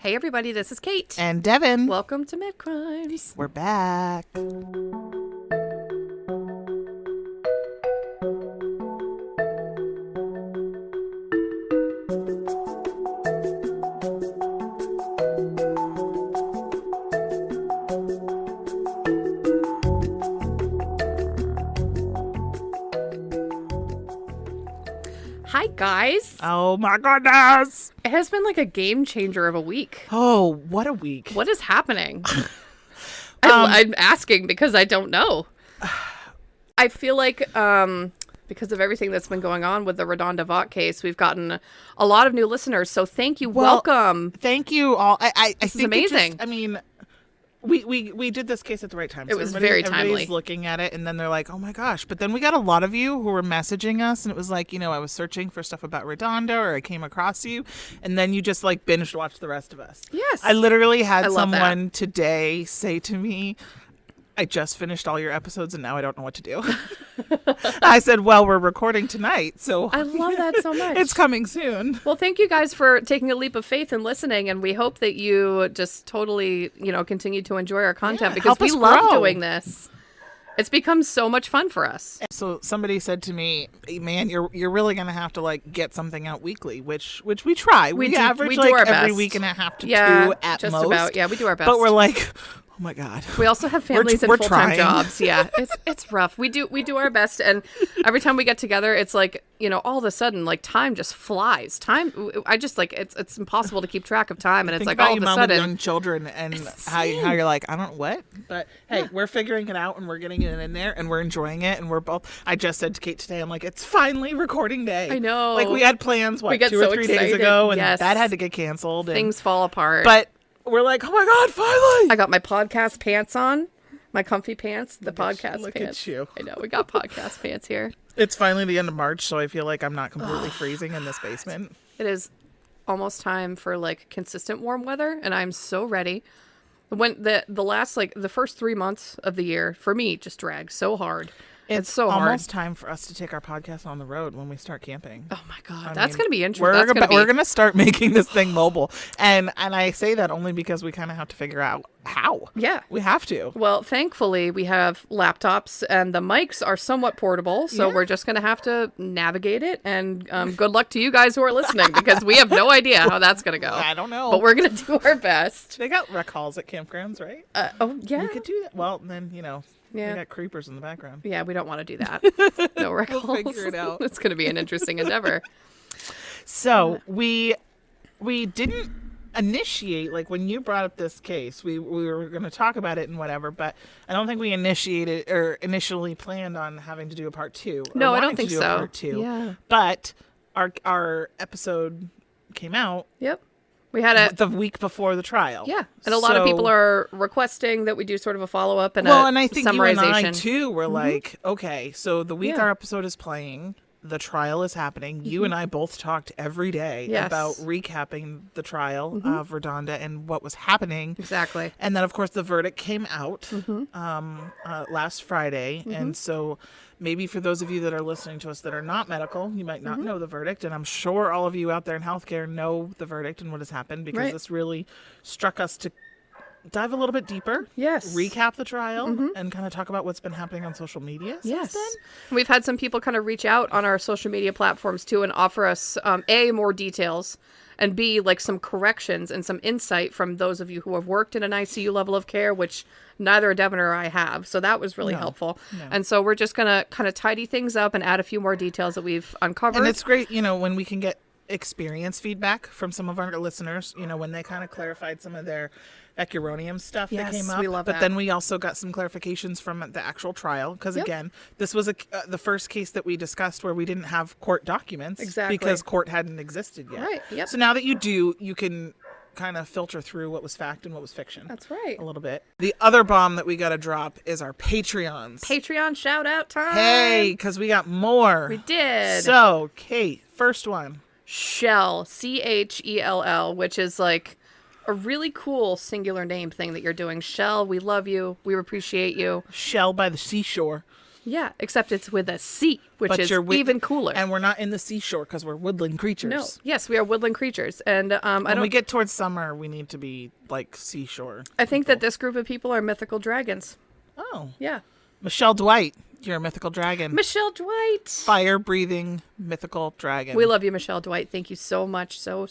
Hey everybody, this is Kate. And Devin. Welcome to Mid Crimes. We're back. Hi guys. Oh my goodness. It has been like a game changer of a week. Oh, what a week. What is happening? I'm asking because I don't know. I feel like because of everything that's been going on with the RaDonda Vaught case, we've gotten a lot of new listeners. So thank you. Welcome. Thank you all. I This is think amazing. We did this case at the right time. It was very timely. Everybody's looking at it, and then they're like, oh my gosh. But then we got a lot of you who were messaging us, and it was like, I was searching for stuff about RaDonda, or I came across you, and then you just like binge watched the rest of us. Yes. I literally had love someone today say to me, I just finished all your episodes, and now I don't know what to do. I said, well, we're recording tonight, so I love that so much. It's coming soon. Well, thank you guys for taking a leap of faith and listening, and we hope that you just totally, continue to enjoy our content because help we us love grow. doing this. It's become so much fun for us. So somebody said to me, hey, man, you're really going to have to like get something out weekly, which we try. We average we do like our every best. week and a half to Yeah, two at just most. about. Yeah, we do our best. But we're like, oh my God. We also have families and we're full-time trying. jobs. Yeah, it's rough. We do our best, and every time we get together, it's like all of a sudden, like time just flies. I just like it's impossible to keep track of time, and it's Think like about all your of a mom sudden. with young children and how you're like, I don't know what, but hey, we're figuring it out and we're getting it in there and we're enjoying it and we're both. I just said to Kate today, I'm like, it's finally recording day. I know. Like we had plans We get 2 or so 3 days excited. ago, and Yes. that had to get canceled. And, Things fall apart. but we're like, oh my God, finally! I got my podcast pants on, my comfy pants, the podcast look pants. at you. I know we got podcast pants here. It's finally the end of March, so I feel like I'm not completely freezing in this basement. It is almost time for like consistent warm weather, and I'm so ready. When the last the first 3 months of the year for me just drag so hard. It's so hard. Almost time for us to take our podcast on the road when we start camping. Oh my God, I that's mean, going to be interesting. We're gonna start making this thing mobile, and I say that only because we kind of have to figure out how. Yeah, we have to. Well, thankfully we have laptops and the mics are somewhat portable, so we're just going to have to navigate it. And good luck to you guys who are listening because we have no idea how that's going to go. I don't know, but we're going to do our best. They got rec halls at campgrounds, right? Oh yeah, we could do that. Well, then Yeah. they got creepers in the background. Yeah, we don't want to do that. No records. We'll figure it out. It's going to be an interesting endeavor. So we didn't initiate, like when you brought up this case, we were going to talk about it and whatever, but I don't think we initiated or initially planned on having to do a part 2. No, I don't think do so. A part 2. Yeah. But our episode came out. Yep. We had the week before the trial. Yeah, and a lot of people are requesting that we do sort of a follow-up and and I think you and I summarization. too were like, okay, so the week Yeah. our episode is playing, the trial is happening. You and I both talked every day Yes. about recapping the trial of RaDonda and what was happening. Exactly. And then, of course, the verdict came out last Friday. And so maybe for those of you that are listening to us that are not medical, you might not know the verdict. And I'm sure all of you out there in healthcare know the verdict and what has happened because Right. this really struck us to dive a little bit deeper. Yes. Recap the trial and kind of talk about what's been happening on social media since Yes. then. We've had some people kind of reach out on our social media platforms too and offer us A, more details, and B, like some corrections and some insight from those of you who have worked in an ICU level of care, which neither Devin or I have. So that was really helpful. No. And so we're just going to kind of tidy things up and add a few more details that we've uncovered. And it's great, when we can get experience feedback from some of our listeners, when they kind of clarified some of their ecuronium stuff that Yes, came up. we love but that. then we also got some clarifications from the actual trial because again, this was the first case that we discussed where we didn't have court documents Exactly. because court hadn't existed yet. Right, yep. So now that you do, you can kind of filter through what was fact and what was fiction. That's right. A little bit. The other bomb that we got to drop is our Patreons. Patreon shout out time. Hey, because we got more. We did. So, Kate, first one. Shell, Chell, which is like a really cool singular name thing that you're doing. Shell, we love you. We appreciate you. Shell by the seashore. Yeah, except it's with a C, which But is you're even cooler. And we're not in the seashore because we're woodland creatures. No, yes, we are woodland creatures, and When we get towards summer, we need to be like seashore. I think that this group of people are mythical dragons. Oh. Yeah. Michelle Dwight, you're a mythical dragon. Michelle Dwight. Fire-breathing mythical dragon. We love you, Michelle Dwight. Thank you so much. So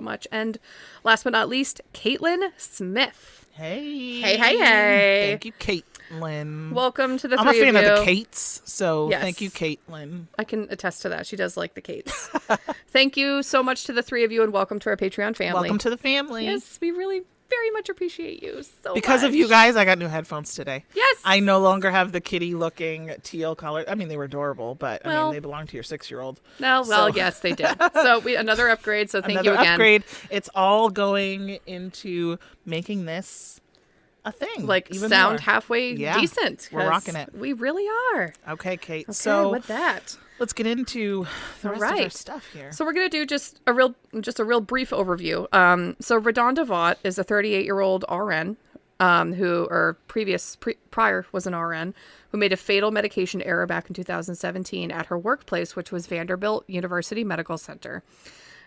much. And last but not least, Caitlin Smith. Hey. Hey. Thank you, Caitlin. Welcome to the I'm three a fan of you. of the Kates, so Yes. thank you, Caitlin. I can attest to that. She does like the Kates. Thank you so much to the three of you, and welcome to our Patreon family. Welcome to the family. Yes, we really very much appreciate you so Because much. of you guys, I got new headphones today. Yes. I no longer have the kitty-looking teal color. I mean, they were adorable, but Well, they belong to your 6-year-old. No, well, yes, they did. So another upgrade. So thank you again. Upgrade. It's all going into making this a thing. Like even sound more. halfway Yeah, decent. we're 'cause rocking it. We really are. Okay, Kate. Okay, So with that. let's get into the rest of our Right. stuff here. So we're gonna do just a real brief overview. So RaDonda Vaught is a 38-year-old RN, prior was an RN, who made a fatal medication error back in 2017 at her workplace, which was Vanderbilt University Medical Center.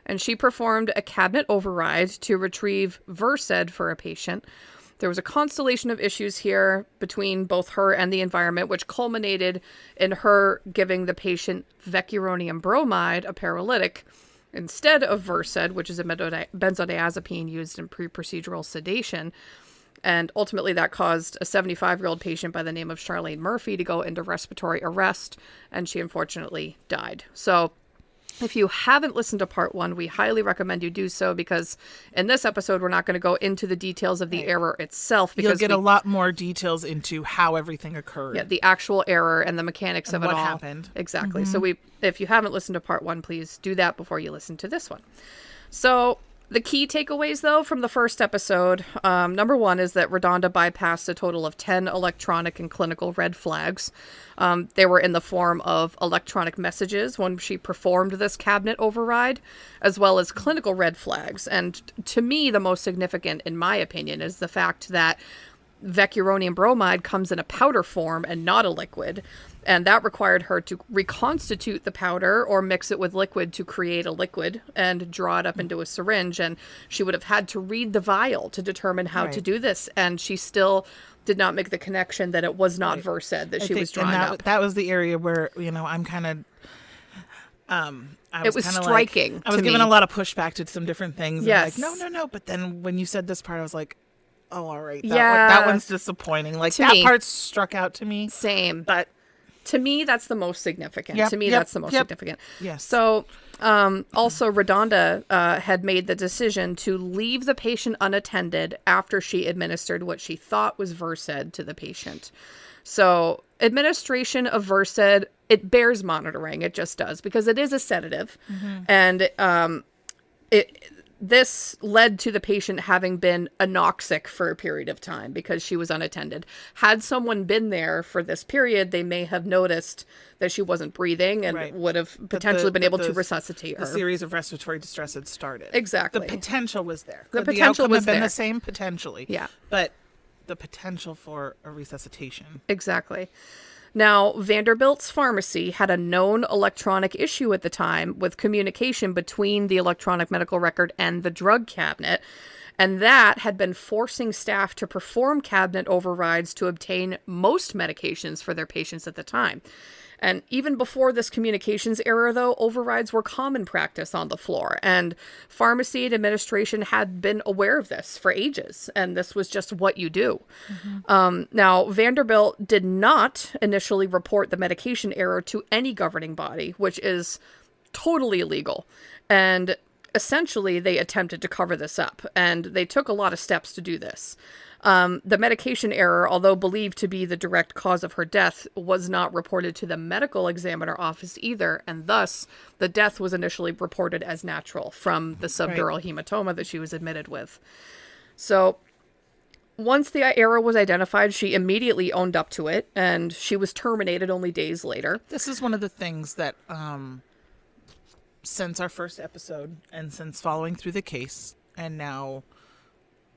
And she performed a cabinet override to retrieve Versed for a patient. There was a constellation of issues here between both her and the environment, which culminated in her giving the patient vecuronium bromide, a paralytic, instead of Versed, which is a benzodiazepine used in pre-procedural sedation. And ultimately that caused a 75-year-old patient by the name of Charlene Murphy to go into respiratory arrest, and she unfortunately died. So if you haven't listened to part 1, we highly recommend you do so, because in this episode, we're not going to go into the details of the error itself. Because You'll get a lot more details into how everything occurred. Yeah, the actual error and the mechanics of it all. what happened. Exactly. So if you haven't listened to part 1, please do that before you listen to this one. So the key takeaways, though, from the first episode, number 1 is that RaDonda bypassed a total of 10 electronic and clinical red flags. They were in the form of electronic messages when she performed this cabinet override, as well as clinical red flags. And to me, the most significant, in my opinion, is the fact that vecuronium bromide comes in a powder form and not a liquid. And that required her to reconstitute the powder or mix it with liquid to create a liquid and draw it up into a syringe. And she would have had to read the vial to determine how to do this. And she still did not make the connection that it was not Versed that she was drawing up. That was the area where, I'm kind of... it was striking. I was giving a lot of pushback to some different things. Yes. And no. But then when you said this part, I was like, oh, all right. Yeah. That one's disappointing. Like, To that me. part struck out to me. Same. But to me, that's the most significant. Yep, To me, yep, that's the most yep. significant. Yes. So, also, RaDonda had made the decision to leave the patient unattended after she administered what she thought was Versed to the patient. So, administration of Versed, it bears monitoring. It just does, because it is a sedative. And this led to the patient having been anoxic for a period of time because she was unattended. Had someone been there for this period, they may have noticed that she wasn't breathing and would have potentially been able to resuscitate her. The series of respiratory distress had started. Exactly. The potential was there. The potential outcome was had been there. the same potentially. Yeah. But the potential for a resuscitation. Exactly. Now, Vanderbilt's pharmacy had a known electronic issue at the time with communication between the electronic medical record and the drug cabinet, and that had been forcing staff to perform cabinet overrides to obtain most medications for their patients at the time. And even before this communications error, though, overrides were common practice on the floor, and pharmacy and administration had been aware of this for ages, and this was just what you do. Now, Vanderbilt did not initially report the medication error to any governing body, which is totally illegal, and essentially they attempted to cover this up, and they took a lot of steps to do this. The medication error, although believed to be the direct cause of her death, was not reported to the medical examiner office either, and thus the death was initially reported as natural from the subdural hematoma that she was admitted with. So once the error was identified, she immediately owned up to it, and she was terminated only days later. This is one of the things that, since our first episode and since following through the case and now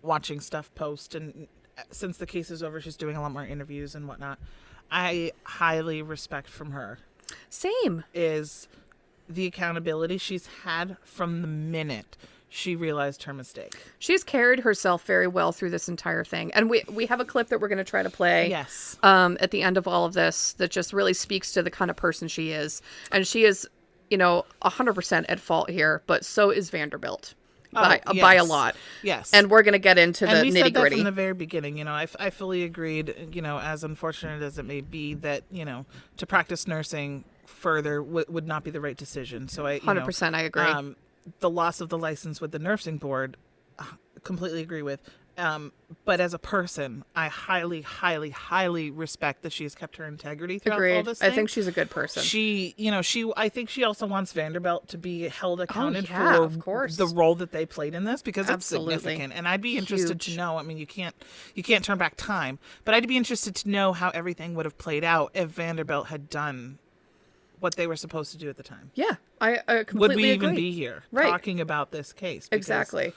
watching stuff post, and since the case is over, she's doing a lot more interviews and whatnot. I highly respect from her Same. is the accountability she's had from the minute she realized her mistake. She's carried herself very well through this entire thing. And we have a clip that we're going to try to play Yes. at the end of all of this that just really speaks to the kind of person she is. And she is, 100% at fault here, but so is Vanderbilt. By a lot. Yes. And we're going to get into the and we nitty said that gritty. from the very beginning. I fully agreed, as unfortunate as it may be, that, to practice nursing further would not be the right decision. So 100% I agree. The loss of the license with the nursing board, completely agree with. But as a person, I highly, highly, highly respect that she has kept her integrity throughout all this thing. I think she's a good person. I think she also wants Vanderbilt to be held accounted for of course. the role that they played in this, because Absolutely. it's significant. And I'd be interested Huge. to know. I mean, you can't turn back time, but I'd be interested to know how everything would have played out if Vanderbilt had done what they were supposed to do at the time. Yeah, I completely Would we even agree. be here Right. talking about this case? Because Exactly.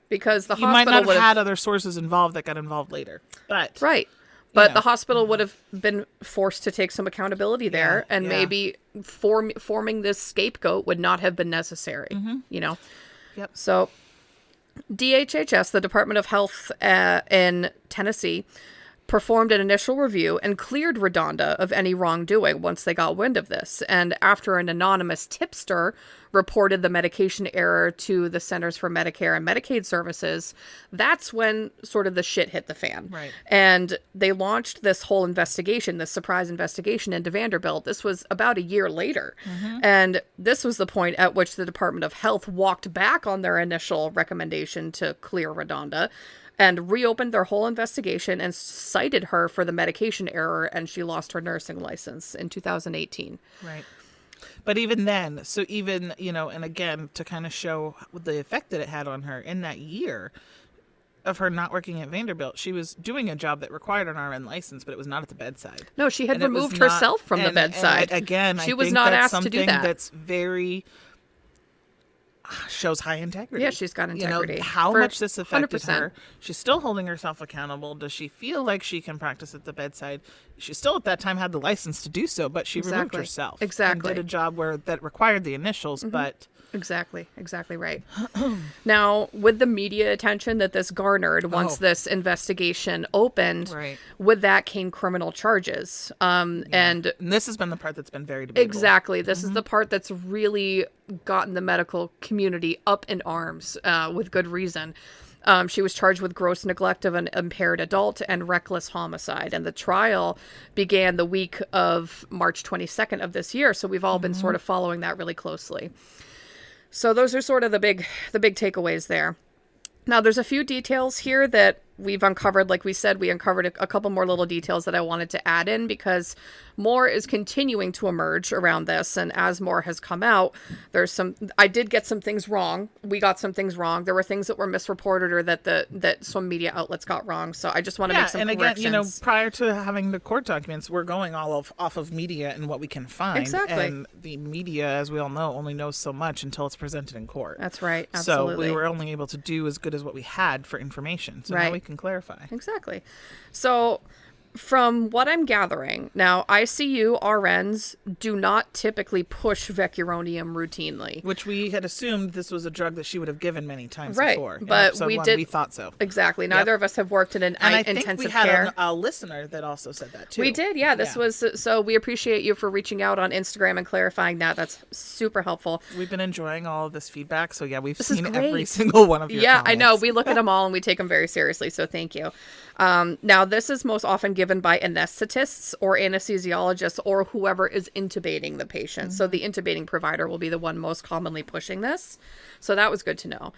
Because the you might hospital not have would had other sources involved that got involved later. But Right. But know. the hospital would have been forced to take some accountability there, and yeah. maybe forming this scapegoat would not have been necessary. Yep. So DHHS, the Department of Health in Tennessee, performed an initial review and cleared RaDonda of any wrongdoing once they got wind of this. And after an anonymous tipster reported the medication error to the Centers for Medicare and Medicaid Services, that's when sort of the shit hit the fan. Right. And they launched this whole investigation, this surprise investigation into Vanderbilt. This was about a year later. And this was the point at which the Department of Health walked back on their initial recommendation to clear RaDonda and reopened their whole investigation and cited her for the medication error, and she lost her nursing license in 2018. Right. But even then, so even, and again, to kind of show the effect that it had on her in that year of her not working at Vanderbilt, she was doing a job that required an RN license, but it was not at the bedside. No, she had And it was removed not- herself from the and bedside. again, she I was think not that's asked to do something that. That's very shows high integrity. Yeah, she's got integrity. How For much this affected 100%. her. She's still holding herself accountable. Does she feel like she can practice at the bedside? She still at that time had the license to do so, but she removed Exactly. herself. Exactly. And did a job that required the initials, but Exactly right. Now, with the media attention that this garnered once this investigation opened, Right. with that came criminal charges. And this has been the part that's been very debatable. exactly, this is the part that's really gotten the medical community up in arms, with good reason. She was charged with gross neglect of an impaired adult and reckless homicide. And the trial began the week of March 22nd of this year. So we've all been sort of following that really closely. So those are sort of the big takeaways there. Now, there's a few details here that we've uncovered. Like we said, we uncovered a couple more little details that I wanted to add in because more is continuing to emerge around this. And as more has come out, I did get some things wrong. We got some things wrong. There were things that were misreported or that some media outlets got wrong. So I just want to make some corrections. Again, prior to having the court documents, we're going off of media and what we can find. Exactly. And the media, as we all know, only knows so much until it's presented in court. That's right. Absolutely. So we were only able to do as good as what we had for information. So now Right. we can clarify. Exactly. So from what I'm gathering, now ICU RNs do not typically push vecuronium routinely. Which we had assumed this was a drug that she would have given many times Right, before. In but episode we 1, did- we thought so. Exactly. Neither of us have worked in an And I think intensive we had care. a listener that also said that too. We did, yeah. This was so. We appreciate you for reaching out on Instagram and clarifying that. That's super helpful. We've been enjoying all of this feedback, so yeah, we've is seen every great. single one of your Yeah, I know. comments. We look at them all and we take them very seriously. So thank you. Now, this is most often given by anesthetists or anesthesiologists or whoever is intubating the patient. So the intubating provider will be the one most commonly pushing this. So that was good to know.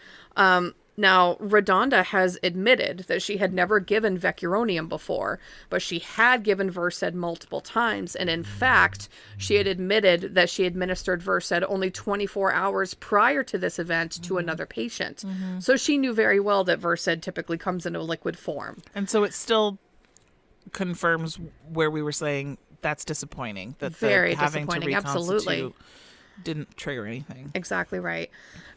Now, RaDonda has admitted that she had never given vecuronium before, but she had given Versed multiple times. And in fact, she had admitted that she administered Versed only 24 hours prior to this event to another patient. So she knew very well that Versed typically comes in a liquid form. And so it still confirms where we were saying that's disappointing. That Very having disappointing, to absolutely. reconstitute didn't trigger anything. Exactly right.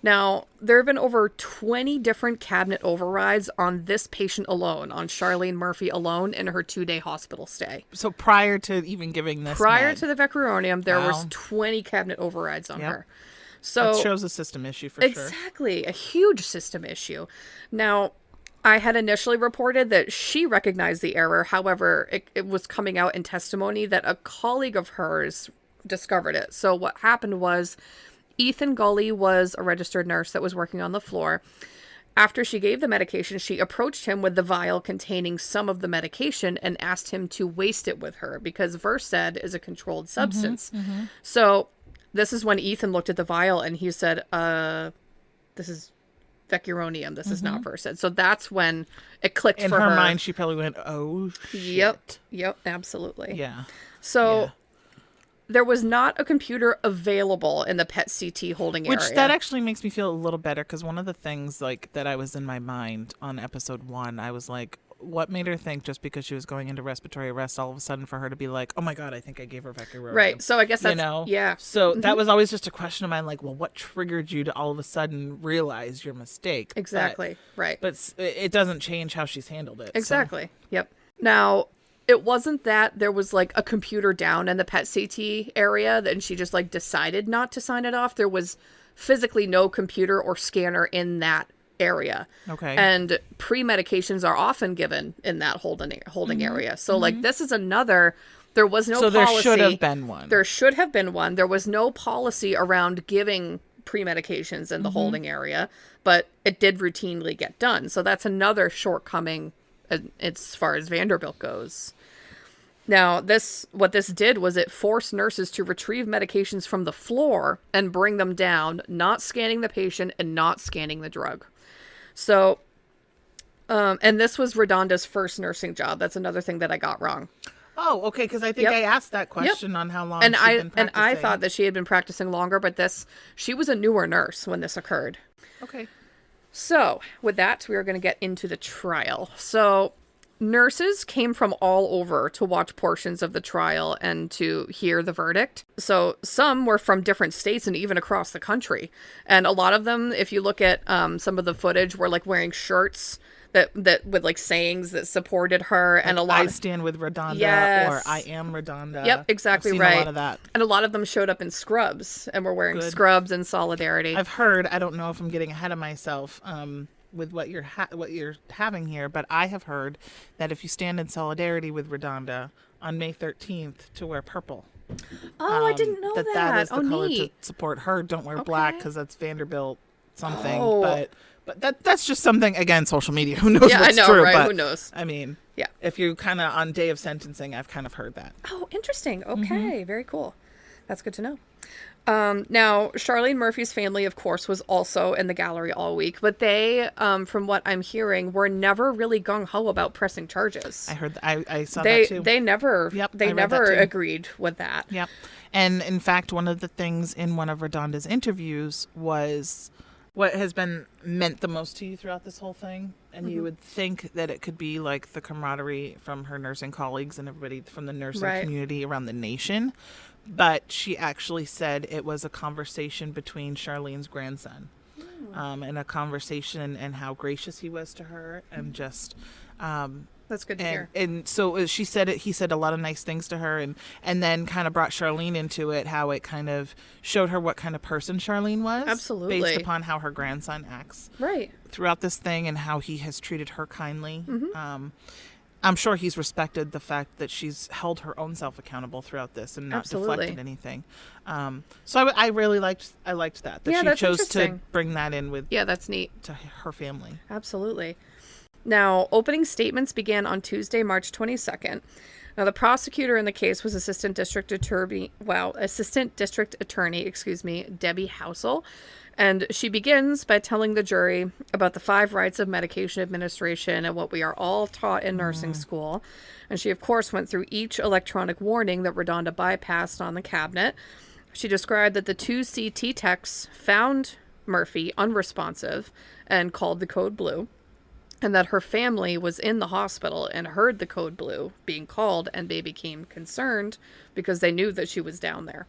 Now, there have been over 20 different cabinet overrides on this patient alone, on Charlene Murphy alone, in her 2-day hospital stay. So prior to even giving this Prior to the vecuronium, there Wow. was 20 cabinet overrides on Yep. her. So that shows a system issue for sure. exactly, a huge system issue. Now, I had initially reported that she recognized the error. However, it was coming out in testimony that a colleague of hers discovered it. So what happened was Ethan Gully was a registered nurse that was working on the floor. After she gave the medication, she approached him with the vial containing some of the medication and asked him to waste it with her because Versed is a controlled substance. So this is when Ethan looked at the vial and he said, this is vecuronium. This is not Versed. So that's when it clicked In for her her. mind, she probably went, "Oh shit!" Yep, absolutely. Yeah. So Yeah. there was not a computer available in the PET CT holding area. Which that actually makes me feel a little better because one of the things like that I was in my mind on episode 1, I was like, what made her think just because she was going into respiratory arrest all of a sudden for her to be like, oh my God, I think I gave her vecuronium. Right. So I guess that's, you know? yeah. So that was always just a question of mine, like, well, what triggered you to all of a sudden realize your mistake? Exactly. Right. But it doesn't change how she's handled it. so- Exactly. Yep. Now, it wasn't that there was like a computer down in the PET CT area and she just like decided not to sign it off. There was physically no computer or scanner in that area. Okay. And pre-medications are often given in that holding area. So like this is another, there was no So policy. there should have been one. There should have been one. There was no policy around giving pre-medications in the holding area, but it did routinely get done. So that's another shortcoming as far as Vanderbilt goes. Now, what this did was it forced nurses to retrieve medications from the floor and bring them down, not scanning the patient and not scanning the drug. So, and this was RaDonda's first nursing job. That's another thing that I got wrong. Oh, okay, because I think I asked that question on how long And she'd been practicing. I thought that she had been practicing longer, but she was a newer nurse when this occurred. Okay. So, with that, we are going to get into the trial. So, nurses came from all over to watch portions of the trial and to hear the verdict. So, some were from different states and even across the country. And a lot of them, if you look at some of the footage, were like wearing shirts that with like sayings that supported her, and a lot. I stand with RaDonda, Yes. or I am RaDonda. Yep, exactly. I've seen right. a lot of that. And a lot of them showed up in scrubs and were wearing Good. scrubs in solidarity. I've heard. I don't know if I'm getting ahead of myself with what you're having here, but I have heard that if you stand in solidarity with RaDonda on May 13th to wear purple. I didn't know that. That is the color neat. to support her. Don't wear black Okay. because that's Vanderbilt something. Oh. But that's just something, again, social media. Who knows Yeah, what's I know, true? right? But, Who knows? I mean, Yeah. if you kind of on day of sentencing, I've kind of heard that. Oh, interesting. Okay, very cool. That's good to know. Now, Charlene Murphy's family, of course, was also in the gallery all week, but they, from what I'm hearing, were never really gung-ho about pressing charges. I heard I saw that too. They never, Yep, I they read that never too. agreed with that. Yep. And in fact, one of the things in one of RaDonda's interviews was what has been meant the most to you throughout this whole thing. And you would think that it could be like the camaraderie from her nursing colleagues and everybody from the nursing Right. community around the nation. But she actually said it was a conversation between Charlene's grandson. And a conversation and how gracious he was to her and just That's good to hear. and so she said he said a lot of nice things to her and then kind of brought Charlene into it, how it kind of showed her what kind of person Charlene was. Absolutely. Based upon how her grandson acts Right. throughout this thing and how he has treated her kindly. Mm-hmm. I'm sure he's respected the fact that she's held her own self accountable throughout this and not Absolutely. deflected anything. So I really liked that Yeah, she that's chose to interesting. bring that in with Yeah, that's neat. to her family. Absolutely. Now, opening statements began on Tuesday, March 22nd. Now, the prosecutor in the case was Assistant District Attorney, Debbie Housel. And she begins by telling the jury about the 5 rights of medication administration and what we are all taught in nursing school. And she, of course, went through each electronic warning that RaDonda bypassed on the cabinet. She described that the 2 CT techs found Murphy unresponsive and called the code blue, and that her family was in the hospital and heard the code blue being called, and they became concerned because they knew that she was down there.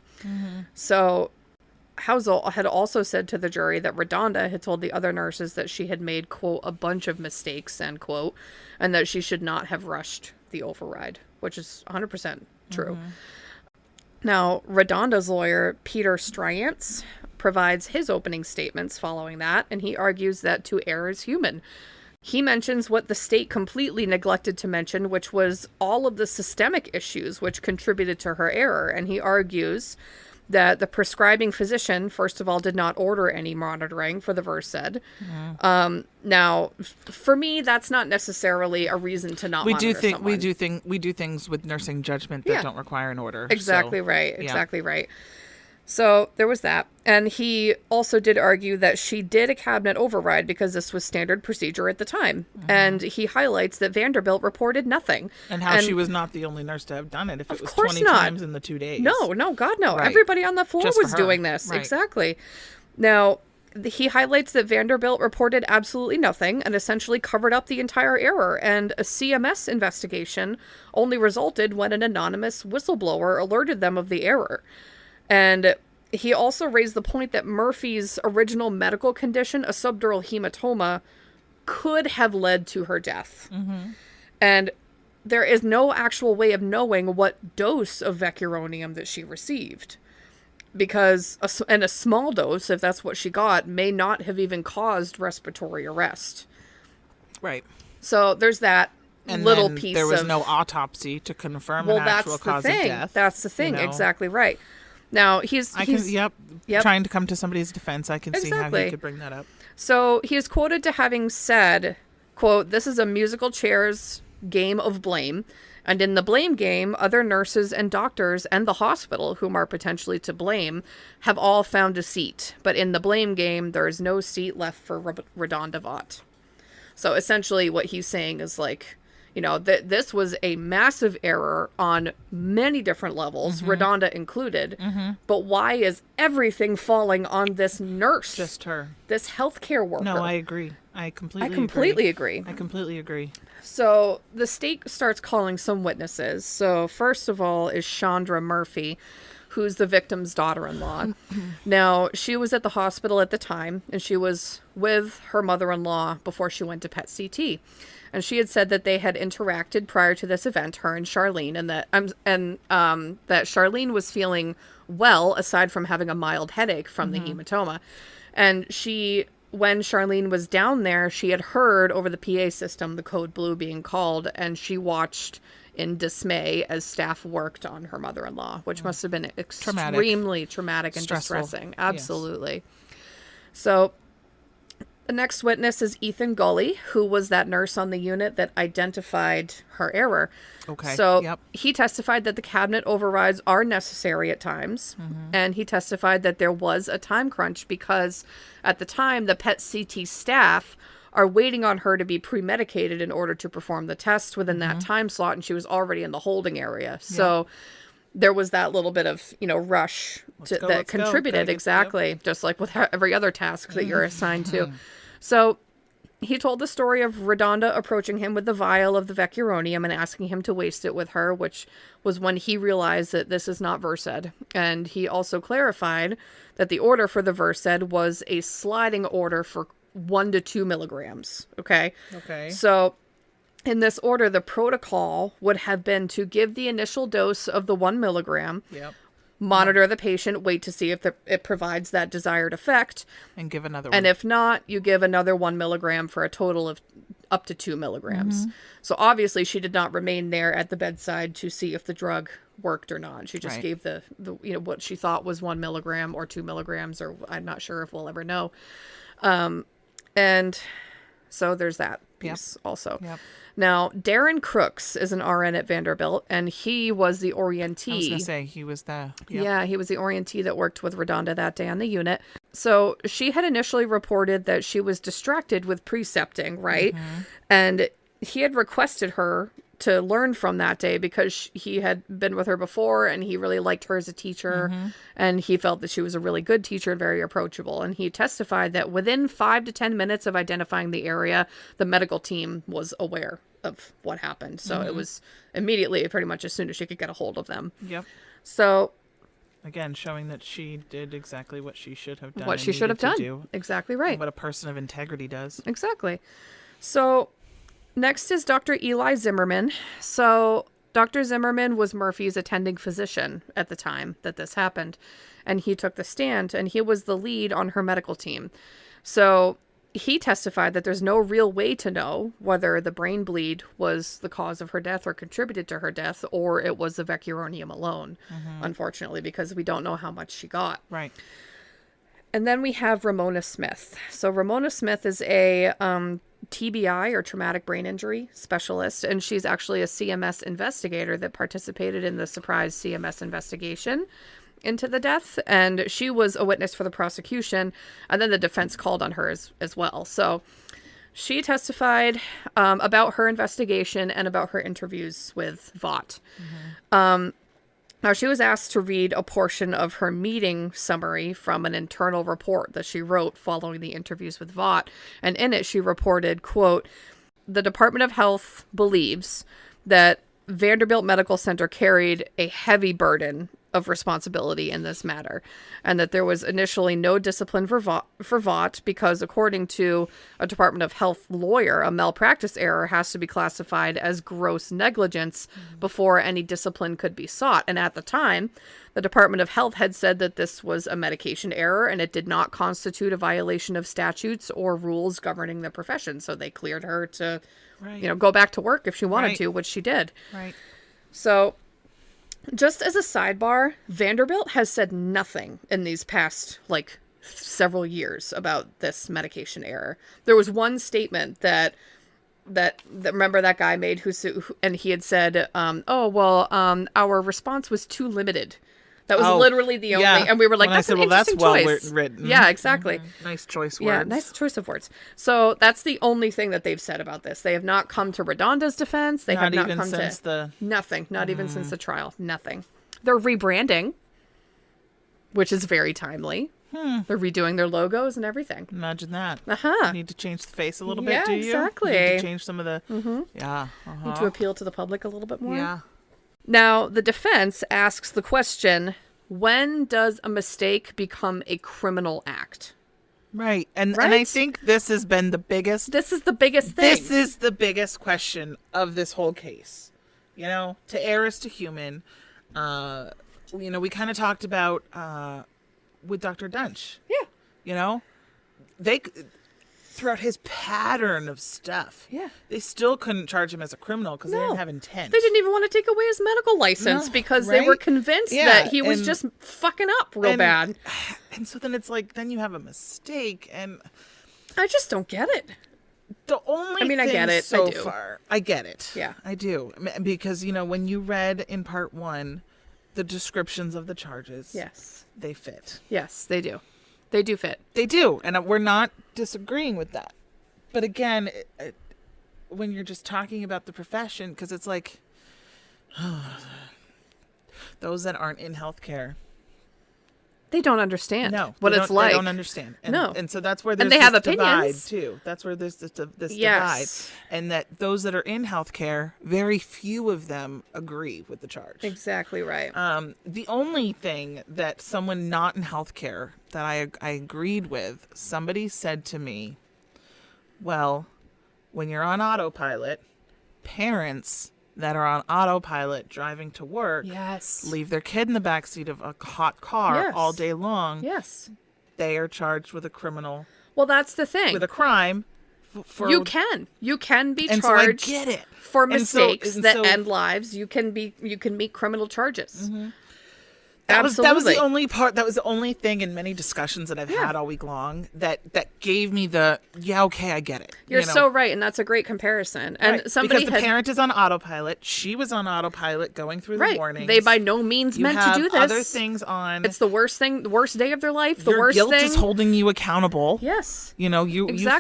So Housel had also said to the jury that RaDonda had told the other nurses that she had made, quote, a bunch of mistakes, end quote, and that she should not have rushed the override, which is 100% true. Now, RaDonda's lawyer, Peter Stryantz, provides his opening statements following that, and he argues that to err is human. He mentions what the state completely neglected to mention, which was all of the systemic issues which contributed to her error, and he argues that the prescribing physician, first of all, did not order any monitoring for the Versed. Now, for me, that's not necessarily a reason to not monitor someone. We do things with nursing judgment that don't require an order. Exactly right. Exactly right. So there was that. And he also did argue that she did a cabinet override because this was standard procedure at the time. And he highlights that Vanderbilt reported nothing. And how she was not the only nurse to have done it if it was 20 not. times in the 2 days. No, God, no. Right. Everybody on the floor Just was for her. doing this. Right. Exactly. Now, he highlights that Vanderbilt reported absolutely nothing and essentially covered up the entire error. And a CMS investigation only resulted when an anonymous whistleblower alerted them of the error. And he also raised the point that Murphy's original medical condition, a subdural hematoma, could have led to her death. And there is no actual way of knowing what dose of vecuronium that she received. Because a small dose, if that's what she got, may not have even caused respiratory arrest. Right. So there's that And little then piece there was of... no autopsy to confirm an actual cause of death. That's the thing. you know? Exactly right. Now, Yep. Trying to come to somebody's defense, I can see how he could bring that up. So he is quoted to having said, quote, "This is a musical chairs game of blame. And in the blame game, other nurses and doctors and the hospital, whom are potentially to blame, have all found a seat. But in the blame game, there is no seat left for RaDonda Vaught." So essentially what he's saying is like, you know, that this was a massive error on many different levels, RaDonda included. But why is everything falling on this nurse? Just her. This healthcare worker. No, I agree. I completely agree. I completely agree. So the state starts calling some witnesses. So first of all is Chandra Murphy, who's the victim's daughter-in-law. Now, she was at the hospital at the time, and she was with her mother-in-law before she went to PET CT. And she had said that they had interacted prior to this event, her and Charlene, and that that Charlene was feeling well, aside from having a mild headache from the hematoma. And when Charlene was down there, she had heard over the PA system the code blue being called, and she watched in dismay as staff worked on her mother-in-law, which must have been extremely traumatic and Stressful. distressing. Absolutely. Yes. So the next witness is Ethan Gully, who was that nurse on the unit that identified her error. Okay. So he testified that the cabinet overrides are necessary at times. And he testified that there was a time crunch because at the time, the PET CT staff are waiting on her to be pre-medicated in order to perform the test within that time slot. And she was already in the holding area. So there was that little bit of, rush that contributed. Exactly. Just like with every other task that you're assigned to. So he told the story of RaDonda approaching him with the vial of the vecuronium and asking him to waste it with her, which was when he realized that this is not Versed. And he also clarified that the order for the Versed was a sliding order for 1 to 2 milligrams. Okay. So in this order, the protocol would have been to give the initial dose of the 1 milligram, monitor the patient, wait to see if it provides that desired effect, and give another one. And if not, you give another 1 milligram for a total of up to 2 milligrams. So obviously she did not remain there at the bedside to see if the drug worked or not. She just gave the what she thought was 1 milligram or 2 milligrams, or I'm not sure if we'll ever know. And so there's that piece also. Now, Darren Crooks is an RN at Vanderbilt, and he was the orientee. I was going to say, he was the... Yeah, he was the orientee that worked with RaDonda that day on the unit. So she had initially reported that she was distracted with precepting, right? And he had requested her to learn from that day because he had been with her before and he really liked her as a teacher. And he felt that she was a really good teacher and very approachable. And he testified that within 5 to 10 minutes of identifying the area, the medical team was aware of what happened. So it was immediately, pretty much as soon as she could get a hold of them. So Again, showing that she did exactly what she should have done. What she should have done. Exactly right. What a person of integrity does. Exactly. So next is Dr. Eli Zimmerman. So Dr. Zimmerman was Murphy's attending physician at the time that this happened. And he took the stand, and he was the lead on her medical team. So he testified that there's no real way to know whether the brain bleed was the cause of her death or contributed to her death, or it was the vecuronium alone, unfortunately, because we don't know how much she got. Right. And then we have Ramona Smith. So Ramona Smith is a TBI, or traumatic brain injury specialist, and she's actually a CMS investigator that participated in the surprise CMS investigation into the death, and she was a witness for the prosecution, and then the defense called on her as well. So she testified about her investigation and about her interviews with Vaught. Now, she was asked to read a portion of her meeting summary from an internal report that she wrote following the interviews with Vaught, and in it she reported, quote, "The Department of Health believes that Vanderbilt Medical Center carried a heavy burden of responsibility in this matter, and that there was initially no discipline for Vaught because, according to a Department of Health lawyer, a malpractice error has to be classified as gross negligence before any discipline could be sought. And at the time, the Department of Health had said that this was a medication error and it did not constitute a violation of statutes or rules governing the profession. So they cleared her to, go back to work if she wanted to, which she did. Right. So just as a sidebar, Vanderbilt has said nothing in these past, several years about this medication error. There was one statement that remember that guy made and he had said, our response was too limited. That was literally the only, and we were like, that's an interesting choice. Written. Yeah, exactly. Nice choice words. Yeah, nice choice of words. So that's the only thing that they've said about this. They have not come to RaDonda's defense. They have not come to nothing. Not even since the trial. Nothing. They're rebranding, which is very timely. They're redoing their logos and everything. Imagine that. You need to change the face a little bit, do you? Exactly. You need to change some of the... Need to appeal to the public a little bit more. Yeah. Now, the defense asks the question, when does a mistake become a criminal act? Right. And I think this has been the biggest... This is the biggest thing. This is the biggest question of this whole case. To err is to human. We kind of talked about with Dr. Dunch. Yeah. They... Throughout his pattern of stuff, they still couldn't charge him as a criminal because they didn't have intent. They didn't even want to take away his medical license because they were convinced that he was just fucking up real bad. And so then it's then you have a mistake, and I just don't get it. The only thing I get it so far, I get it. Yeah, I do, because when you read in part 1 the descriptions of the charges, they fit. Yes, they do. They do fit. They do. And we're not disagreeing with that. But again, when you're just talking about the profession, because it's those that aren't in healthcare. They don't understand what it's like. They don't understand. And so that's where there's they have this opinions. divide, too. That's where there's this divide. And that those that are in healthcare, very few of them agree with the charge. Exactly right. The only thing that someone not in healthcare that I agreed with, somebody said to me, well, when you're on autopilot, parents that are on autopilot driving to work leave their kid in the backseat of a hot car all day long. Yes. They are charged with a criminal. Well, that's the thing. With a crime. You can be charged so I get it. for mistakes that end lives. You can meet criminal charges. Mm-hmm. That was the only part. That was the only thing in many discussions that I've had all week long that gave me the okay, I get it. You're so right, and that's a great comparison. And somebody because the parent is on autopilot, she was on autopilot going through the mornings. They by no means meant to do this. Other things on. It's the worst thing, the worst day of their life. Your guilt is holding you accountable. Yes, you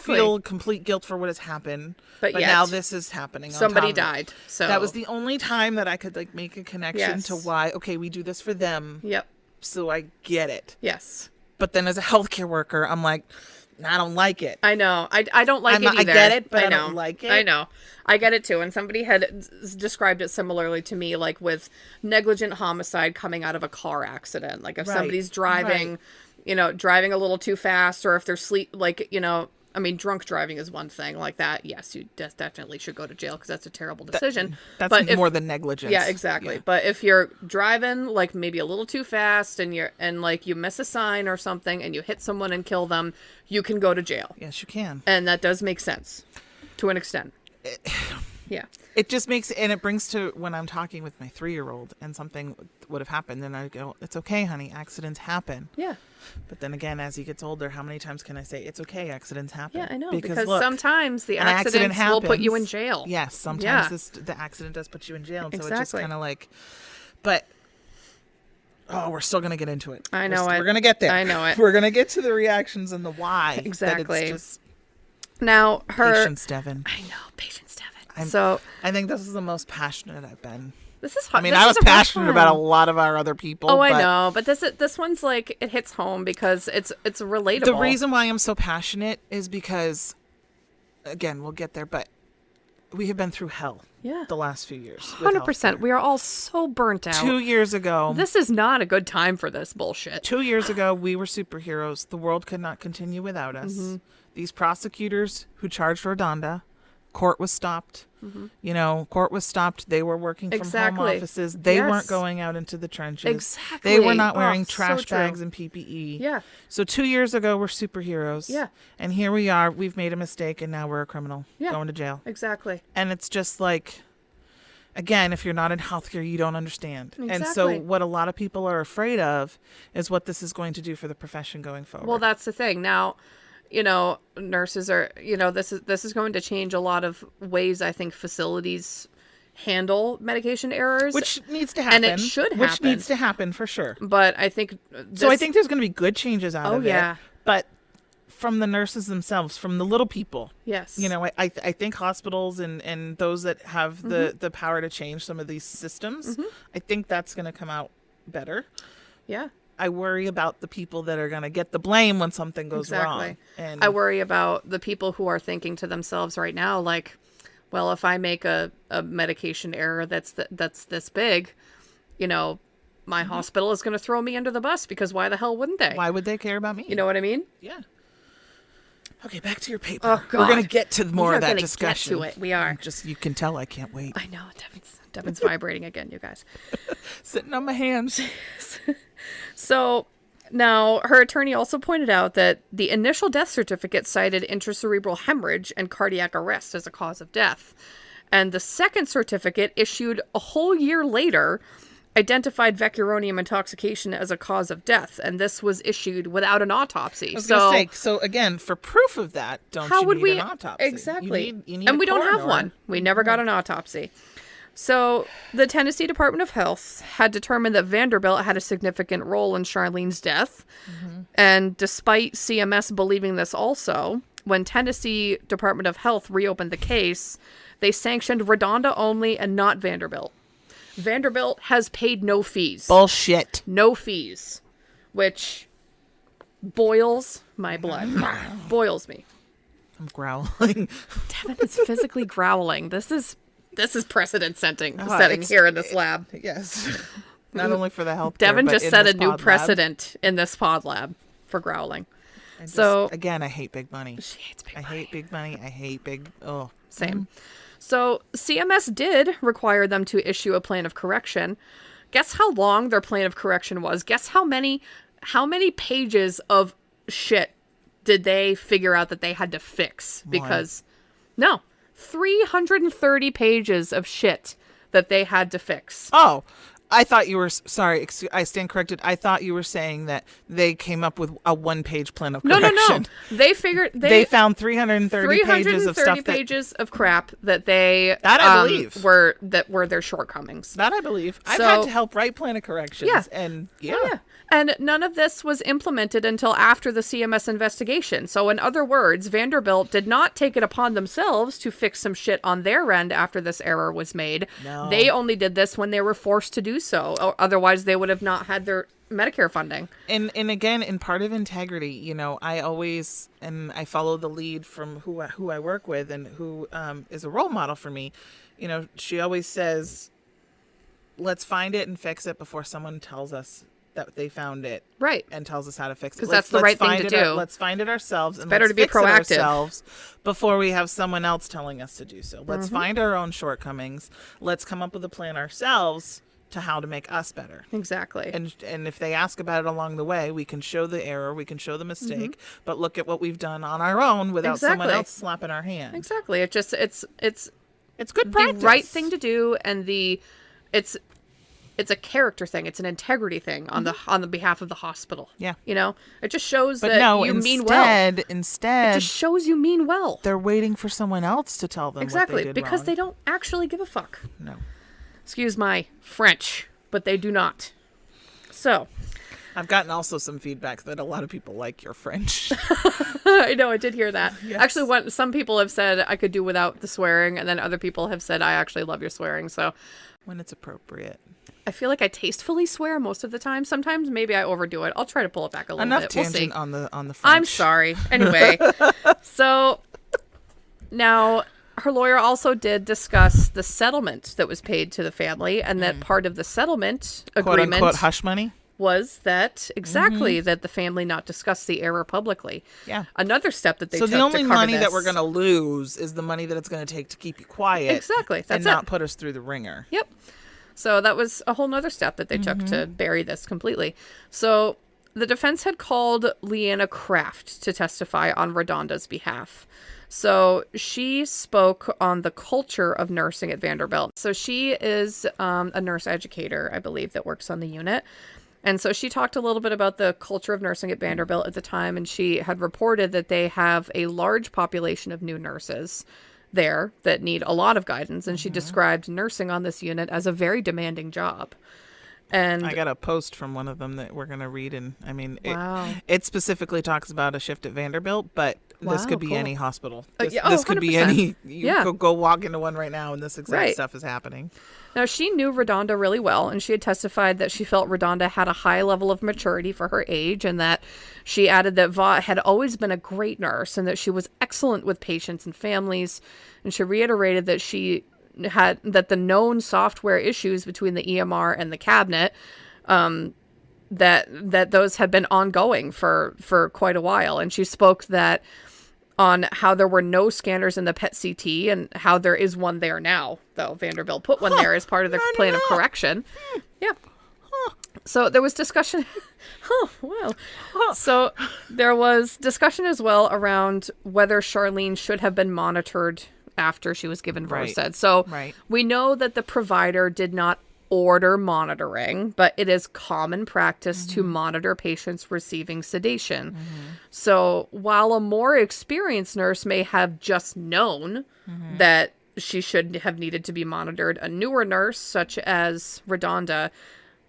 feel complete guilt for what has happened. But now this is happening. Somebody died. So that was the only time that I could make a connection to why. Okay, we do this for them. Yep. So I get it. Yes. But then as a healthcare worker, I'm like, I don't like it. I know. I don't like it either. I get it, but I know. don't like it. I know. I get it too. And somebody had described it similarly to me, like with negligent homicide coming out of a car accident. Like if somebody's driving, driving a little too fast, or if they're I mean, drunk driving is one thing like that. Yes, you definitely should go to jail because that's a terrible decision. That's more than negligence. Yeah, exactly. Yeah. But if you're driving like maybe a little too fast and you miss a sign or something and you hit someone and kill them, you can go to jail. Yes, you can. And that does make sense to an extent. Yeah. It just makes, and it brings to when I'm talking with my 3-year-old and something would have happened, and I go, "It's okay, honey. Accidents happen." Yeah. But then again, as he gets older, how many times can I say, "It's okay, accidents happen"? Yeah, I know. Because look, sometimes the accidents will put you in jail. Yes, sometimes the accident does put you in jail. And so it's just kind of like, but, we're still going to get into it. I know We're going to get there. I know it. We're going to get to the reactions and the why. Exactly. It's just now, patience, Devin. I know, patience, Devin. I think this is the most passionate I've been. This is hard. I mean, I was passionate about a lot of our other people. Oh, I know, but this one's like it hits home because it's relatable. The reason why I'm so passionate is because, again, we'll get there, but we have been through hell. Yeah. The last few years. 100%. We are all so burnt out. 2 years ago. This is not a good time for this bullshit. 2 years ago, we were superheroes. The world could not continue without us. Mm-hmm. These prosecutors who charged RaDonda, court was stopped. Mm-hmm. Court was stopped. They were working from home offices. They weren't going out into the trenches. Exactly. They were not wearing trash bags and PPE. Yeah. So 2 years ago, we're superheroes. Yeah. And here we are. We've made a mistake, and now we're a criminal going to jail. Exactly. And it's just like, again, if you're not in healthcare, you don't understand. Exactly. And so what a lot of people are afraid of is what this is going to do for the profession going forward. Well, that's the thing. Now, nurses are, this is going to change a lot of ways I think facilities handle medication errors. Which needs to happen. And it should happen. Which needs to happen for sure. But I think... So I think there's going to be good changes out of it. Oh, yeah. But from the nurses themselves, from the little people. Yes. I think hospitals and those that have the power to change some of these systems, I think that's going to come out better. Yeah. I worry about the people that are going to get the blame when something goes wrong. And I worry about the people who are thinking to themselves right now, like, well, if I make a medication error that's this big, my hospital is going to throw me under the bus because why the hell wouldn't they? Why would they care about me? You know what I mean? Yeah. Okay, back to your paper. Oh, God. We're going to get to more of that discussion. Get to it. We are. You can tell I can't wait. I know. Devin's vibrating again, you guys. Sitting on my hands. So now her attorney also pointed out that the initial death certificate cited intracerebral hemorrhage and cardiac arrest as a cause of death. And the second certificate, issued a whole year later, identified vecuronium intoxication as a cause of death. And this was issued without an autopsy. I was going to say, so again, for proof of that, you need an autopsy? Exactly. You need and we don't have one. We never got an autopsy. So the Tennessee Department of Health had determined that Vanderbilt had a significant role in Charlene's death. Mm-hmm. And despite CMS believing this also, when Tennessee Department of Health reopened the case, they sanctioned RaDonda only and not Vanderbilt. Vanderbilt has paid no fees. Bullshit. No fees. Which boils my blood. Boils me. I'm growling. Devin is physically growling. This is precedent setting here in this lab. Yes. Not only for the health. Devin just set a new precedent in this pod lab for growling. Again, I hate big money. She hates big money. I hate big money. I hate big. Oh. Same. Mm-hmm. So CMS did require them to issue a plan of correction. Guess how long their plan of correction was? Guess how many pages of shit did they figure out that they had to fix? Because, no. 330 pages of shit that they had to fix. Oh, I thought you were, sorry, I stand corrected. I thought you were saying that they came up with a 1-page plan of correction. No. They figured, they found 330 pages of stuff pages of crap that they, that I believe, were their shortcomings. That I believe. I've had to help write plan of corrections. Yeah. And And none of this was implemented until after the CMS investigation. So in other words, Vanderbilt did not take it upon themselves to fix some shit on their end after this error was made. No. They only did this when they were forced to do so. Or otherwise, they would have not had their Medicare funding. And again, in part of integrity, you know, I always, and I follow the lead from who I work with and who is a role model for me. You know, she always says, let's find it and fix it before someone tells us that they found it. Right. And tells us how to fix it. Because that's the right thing to do. Let's find it ourselves. And better let's to be fix it proactive ourselves before we have someone else telling us to do so. Let's find our own shortcomings. Let's come up with a plan ourselves to how to make us better. Exactly. And if they ask about it along the way, we can show the error, we can show the mistake, but look at what we've done on our own without someone else slapping our hand. Exactly. It just it's good practice. The right thing to do, and it's a character thing. It's an integrity thing on the behalf of the hospital. Yeah. You know, it just shows but that no, you mean well. Instead, it just shows you mean well. They're waiting for someone else to tell them exactly what they did because wrong. they don't actually give a fuck. No. Excuse my French, but they do not. So, I've gotten also some feedback that a lot of people like your French. I know, I did hear that. Yes. Actually, some people have said I could do without the swearing, and then other people have said I actually love your swearing. So, when it's appropriate. I feel like I tastefully swear most of the time. Sometimes maybe I overdo it. I'll try to pull it back a little Enough bit. tangent We'll see. on the French. I'm sorry. Anyway, so now her lawyer also did discuss the settlement that was paid to the family, and that part of the settlement agreement, quote unquote, hush money, was that that the family not discuss the error publicly. Yeah. Another step that they took So the only to cover money this, that we're going to lose is the money that it's going to take to keep you quiet. Exactly. That's and not put us through the ringer. Yep. So that was a whole nother step that they took to bury this completely. So the defense had called Leanna Kraft to testify on RaDonda's behalf. So she spoke on the culture of nursing at Vanderbilt. So she is a nurse educator, I believe, that works on the unit. And so she talked a little bit about the culture of nursing at Vanderbilt at the time, and she had reported that they have a large population of new nurses there that need a lot of guidance, and she described nursing on this unit as a very demanding job. And I got a post from one of them that we're going to read, and I mean, wow. it specifically talks about a shift at Vanderbilt, but this could be cool. any hospital. Yeah, This could be 100%. any. You could go walk into one right now, and this exact stuff is happening. Now, she knew RaDonda really well, and she had testified that she felt RaDonda had a high level of maturity for her age, and that she added that Vaught had always been a great nurse and that she was excellent with patients and families. And she reiterated that the known software issues between the EMR and the cabinet, that those had been ongoing for quite a while. And she spoke on how there were no scanners in the PET CT and how there is one there now, though Vanderbilt put one there as part of the plan of correction. Yeah. So there was discussion. So there was discussion as well around whether Charlene should have been monitored after she was given Versed. So we know that the provider did not order monitoring, but it is common practice to monitor patients receiving sedation. So while a more experienced nurse may have just known that she should have needed to be monitored, a newer nurse, such as RaDonda,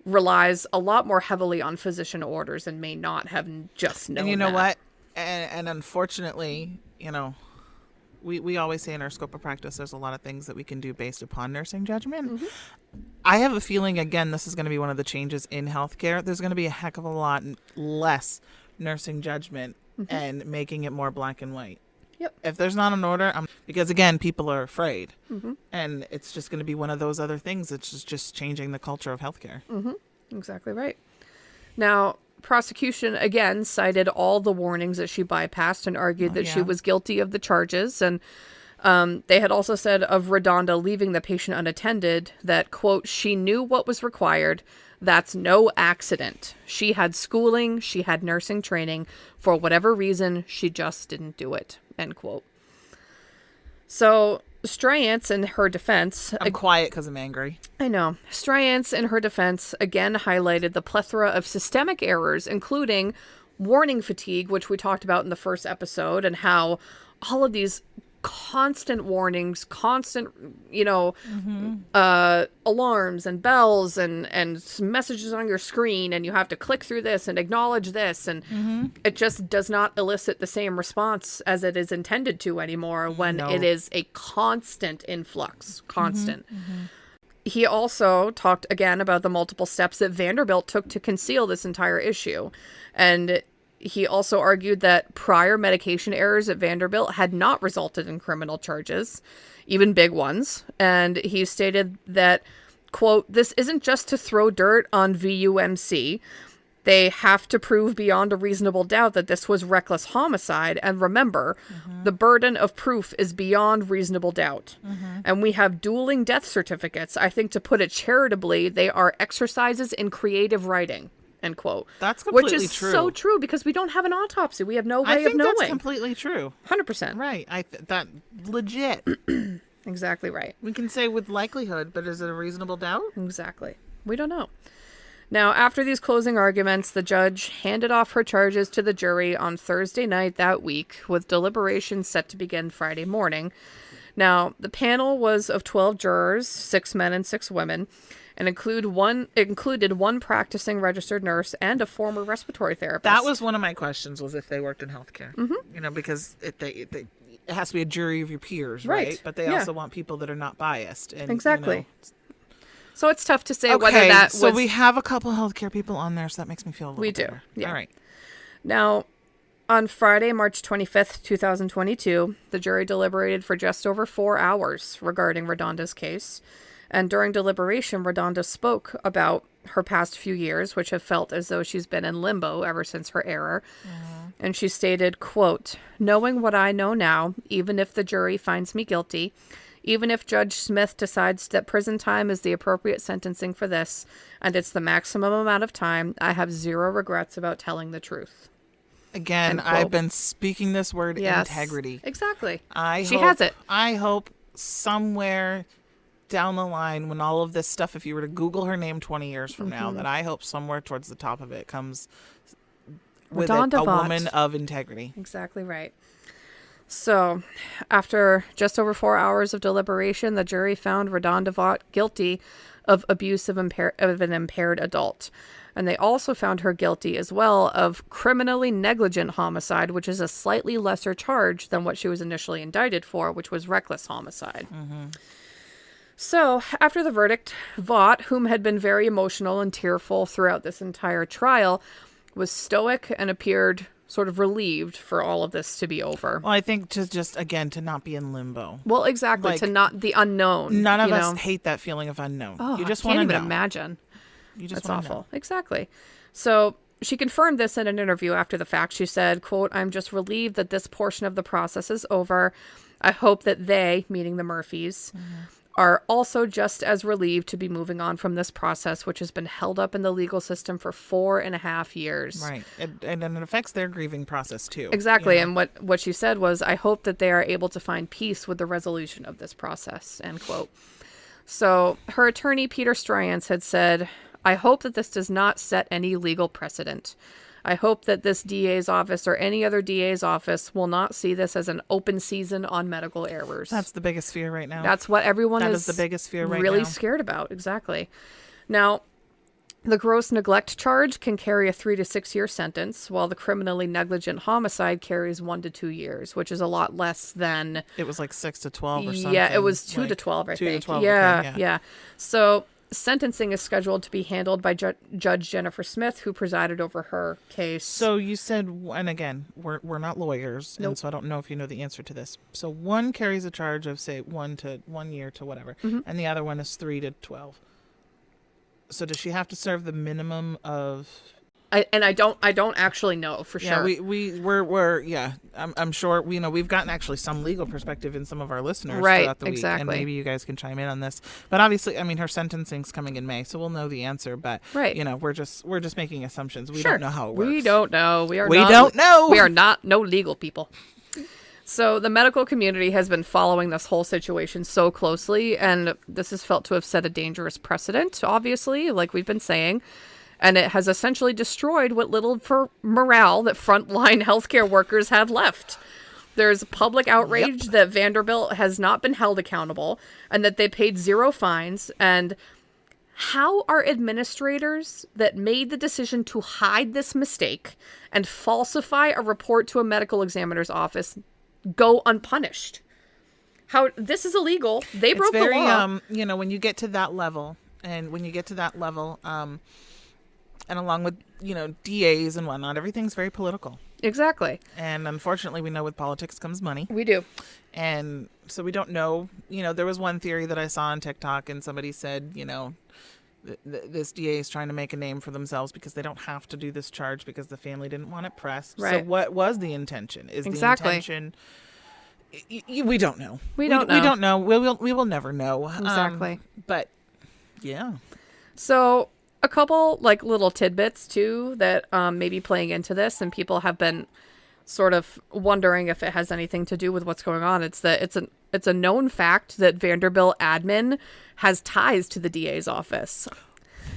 relies a lot more heavily on physician orders and may not have just known. And you know that. what? And unfortunately, you know, we always say in our scope of practice, there's a lot of things that we can do based upon nursing judgment. I have a feeling, again, this is going to be one of the changes in healthcare. There's going to be a heck of a lot less nursing judgment and making it more black and white. Yep. If there's not an order, because again, people are afraid, and it's just going to be one of those other things. It's just changing the culture of healthcare. Exactly right. Now, prosecution again cited all the warnings that she bypassed and argued that she was guilty of the charges. And they had also said of RaDonda leaving the patient unattended that, quote, she knew what was required. That's no accident. She had schooling. She had nursing training. For whatever reason, she just didn't do it, end quote. So Strayance, in her defense... I'm quiet because I'm angry. I know. Strayance, in her defense, again highlighted the plethora of systemic errors, including warning fatigue, which we talked about in the first episode, and how all of these constant warnings, constant, alarms and bells and messages on your screen, and you have to click through this and acknowledge this, and it just does not elicit the same response as it is intended to anymore when it is a constant influx. he also talked again about the multiple steps that Vanderbilt took to conceal this entire issue. And he also argued that prior medication errors at Vanderbilt had not resulted in criminal charges, even big ones. And he stated that, quote, "This isn't just to throw dirt on VUMC. They have to prove beyond a reasonable doubt that this was reckless homicide. And remember, the burden of proof is beyond reasonable doubt. And we have dueling death certificates. I think, to put it charitably, they are exercises in creative writing," end quote. That's completely true. Which is true. so true, because we don't have an autopsy. We have no way of knowing. I think that's completely true. 100%. Right. That legit. Exactly right. We can say with likelihood, but is it a reasonable doubt? Exactly. We don't know. Now, after these closing arguments, the judge handed off her charges to the jury on Thursday night that week, with deliberations set to begin Friday morning. Now, the panel was of 12 jurors, 6 men and 6 women, and included one practicing registered nurse and a former respiratory therapist. That was one of my questions, was if they worked in healthcare. Because it has to be a jury of your peers, right? But they also want people that are not biased. And, exactly. So it's tough to say whether that was... So we have a couple healthcare people on there, so that makes me feel a little better. We do. Yeah. All right. Now, on Friday, March 25th, 2022, the jury deliberated for just over 4 hours regarding RaDonda's case. And during deliberation, RaDonda spoke about her past few years, which have felt as though she's been in limbo ever since her error. And she stated, quote, "Knowing what I know now, even if the jury finds me guilty, even if Judge Smith decides that prison time is the appropriate sentencing for this, and it's the maximum amount of time, I have zero regrets about telling the truth." Again, I've been speaking this word, integrity. Exactly. She has it. I hope somewhere down the line, when all of this stuff, if you were to Google her name 20 years from now, that I hope somewhere towards the top of it comes with a woman of integrity. Exactly right. So, after just over 4 hours of deliberation, the jury found RaDonda Vaught guilty of abuse of an impaired adult. And they also found her guilty as well of criminally negligent homicide, which is a slightly lesser charge than what she was initially indicted for, which was reckless homicide. So, after the verdict, Vaught, whom had been very emotional and tearful throughout this entire trial, was stoic and appeared sort of relieved for all of this to be over. Well, I think to not be in limbo. Well, exactly, to not the unknown. None of us hate that feeling of unknown. Oh, you just want to know. I can't even imagine. That's awful. Know. Exactly. So she confirmed this in an interview after the fact. She said, quote, "I'm just relieved that this portion of the process is over. I hope that they," meaning the Murphys, "are also just as relieved to be moving on from this process, which has been held up in the legal system for 4.5 years. Right. And it affects their grieving process, too. Exactly. And what she said was, "I hope that they are able to find peace with the resolution of this process," end quote. So her attorney, Peter Stryance, had said, "I hope that this does not set any legal precedent. I hope that this DA's office or any other DA's office will not see this as an open season on medical errors." That's the biggest fear right now. That's what everyone is the biggest fear right really now. Scared about. Exactly. Now, the gross neglect charge can carry a 3 to 6 year sentence, while the criminally negligent homicide carries 1 to 2 years, which is a lot less than... It was like 6 to 12 or something. Yeah, it was 2 to 12, I think. 2 to 12. Yeah. So sentencing is scheduled to be handled by Judge Jennifer Smith, who presided over her case. So you said, and again, we're not lawyers, Nope. and so I don't know if you know the answer to this. So one carries a charge of, say, 1 year to whatever, and the other one is 3 to 12. So does she have to serve the minimum of? I don't actually know for sure. We're I'm sure we've gotten actually some legal perspective in some of our listeners throughout the week, and maybe you guys can chime in on this. But obviously, I mean, her sentencing's coming in May, so we'll know the answer. But we're just making assumptions. We don't know how it works. We don't know. We are not legal people. So the medical community has been following this whole situation so closely, and this is felt to have set a dangerous precedent, obviously, like we've been saying. And it has essentially destroyed what little for morale that frontline healthcare workers have left. There's public outrage that Vanderbilt has not been held accountable and that they paid 0 fines. And how are administrators that made the decision to hide this mistake and falsify a report to a medical examiner's office go unpunished? how this is illegal. They broke It's very, the law. you know, when you get to that level, and along with, you know, DAs and whatnot, everything's very political. Exactly. And unfortunately, we know with politics comes money. We do. And so we don't know, you know, there was one theory that I saw on TikTok, and somebody said, you know, this DA is trying to make a name for themselves because they don't have to do this charge because the family didn't want it pressed. Right. So what was the intention? Is Exactly. the intention... we don't know. We don't know. We don't know. We will never know. Exactly. But yeah. So a couple like little tidbits too that may be playing into this, and people have been sort of wondering if it has anything to do with what's going on. It's that it's a known fact that Vanderbilt admin has ties to the DA's office.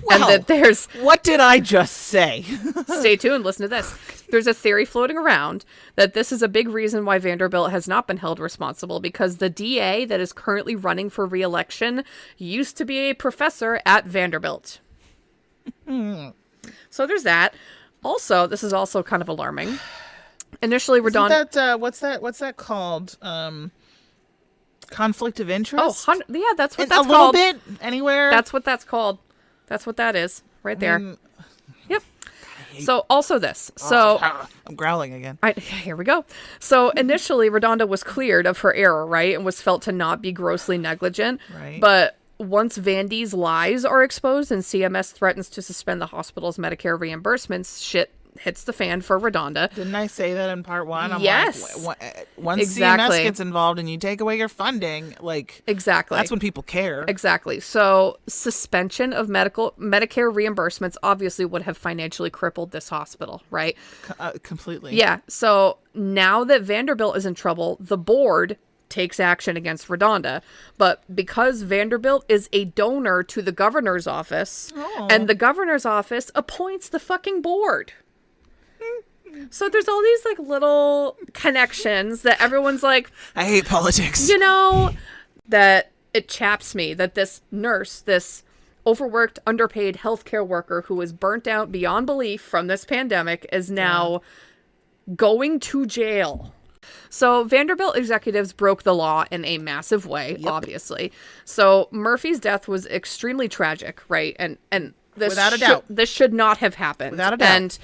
Well, and that there's... What did I just say? Stay tuned. Listen to this. There's a theory floating around that this is a big reason why Vanderbilt has not been held responsible, because the DA that is currently running for re-election used to be a professor at Vanderbilt. So there's that. Also, this is also kind of alarming. Initially, RaDonda... What's that called? Conflict of interest? Oh, yeah, that's what that's a called. A little bit? Anywhere? That's what that's called. That's what that is. Right there. Yep. So also this. So I'm growling again. Here we go. So initially, RaDonda was cleared of her error, right? And was felt to not be grossly negligent. Right. But once Vandy's lies are exposed and CMS threatens to suspend the hospital's Medicare reimbursements, shit hits the fan for RaDonda. Didn't I say that in part one? I'm yes. Like, once exactly. CMS gets involved and you take away your funding, like... Exactly. That's when people care. Exactly. So suspension of Medicare reimbursements obviously would have financially crippled this hospital, right? Completely. Yeah. So now that Vanderbilt is in trouble, the board takes action against RaDonda. But because Vanderbilt is a donor to the governor's office, and the governor's office appoints the fucking board. So there's all these like little connections that everyone's like, I hate politics. You know, that it chaps me that this nurse, this overworked, underpaid healthcare worker who is burnt out beyond belief from this pandemic is now going to jail. So Vanderbilt executives broke the law in a massive way, obviously. So Murphy's death was extremely tragic, right? And this without a doubt, this should not have happened. Without a doubt. And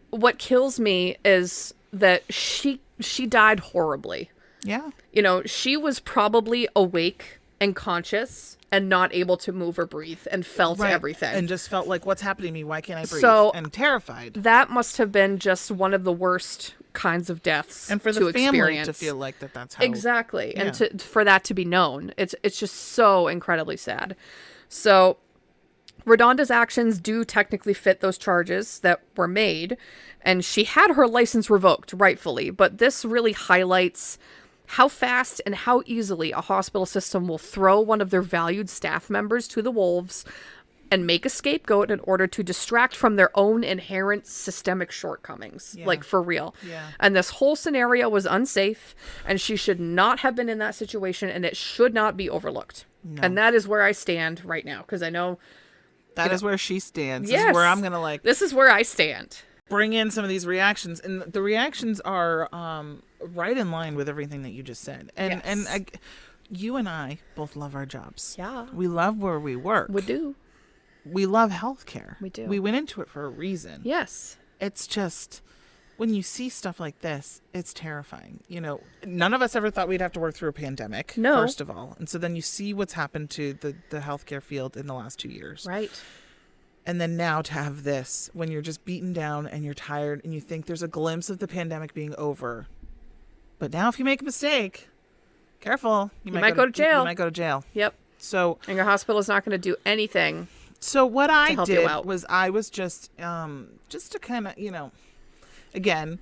what kills me is that she died horribly. Yeah. You know, she was probably awake and conscious and not able to move or breathe and felt everything. And just felt like, what's happening to me? Why can't I breathe? So, and terrified. That must have been just one of the worst kinds of deaths and for the family to feel like that's how... Exactly. Yeah. And for that to be known. It's just so incredibly sad. So RaDonda's actions do technically fit those charges that were made, and she had her license revoked, rightfully, but this really highlights how fast and how easily a hospital system will throw one of their valued staff members to the wolves and make a scapegoat in order to distract from their own inherent systemic shortcomings, like for real. Yeah. And this whole scenario was unsafe, and she should not have been in that situation, and it should not be overlooked. No. And that is where I stand right now, because I know... That is where she stands. Yes. This is where I'm going to like... This is where I stand. Bring in some of these reactions. And the reactions are right in line with everything that you just said. And you and I both love our jobs. Yeah. We love where we work. We do. We love healthcare. We do. We went into it for a reason. Yes. It's just... when you see stuff like this, it's terrifying. You know, none of us ever thought we'd have to work through a pandemic, first of all. And so then you see what's happened to the healthcare field in the last 2 years. Right. And then now to have this, when you're just beaten down and you're tired and you think there's a glimpse of the pandemic being over. But now if you make a mistake, careful. You might go to jail. You might go to jail. Yep. So, and your hospital is not going to do anything. So what I did was I was just to kind of, you know, again,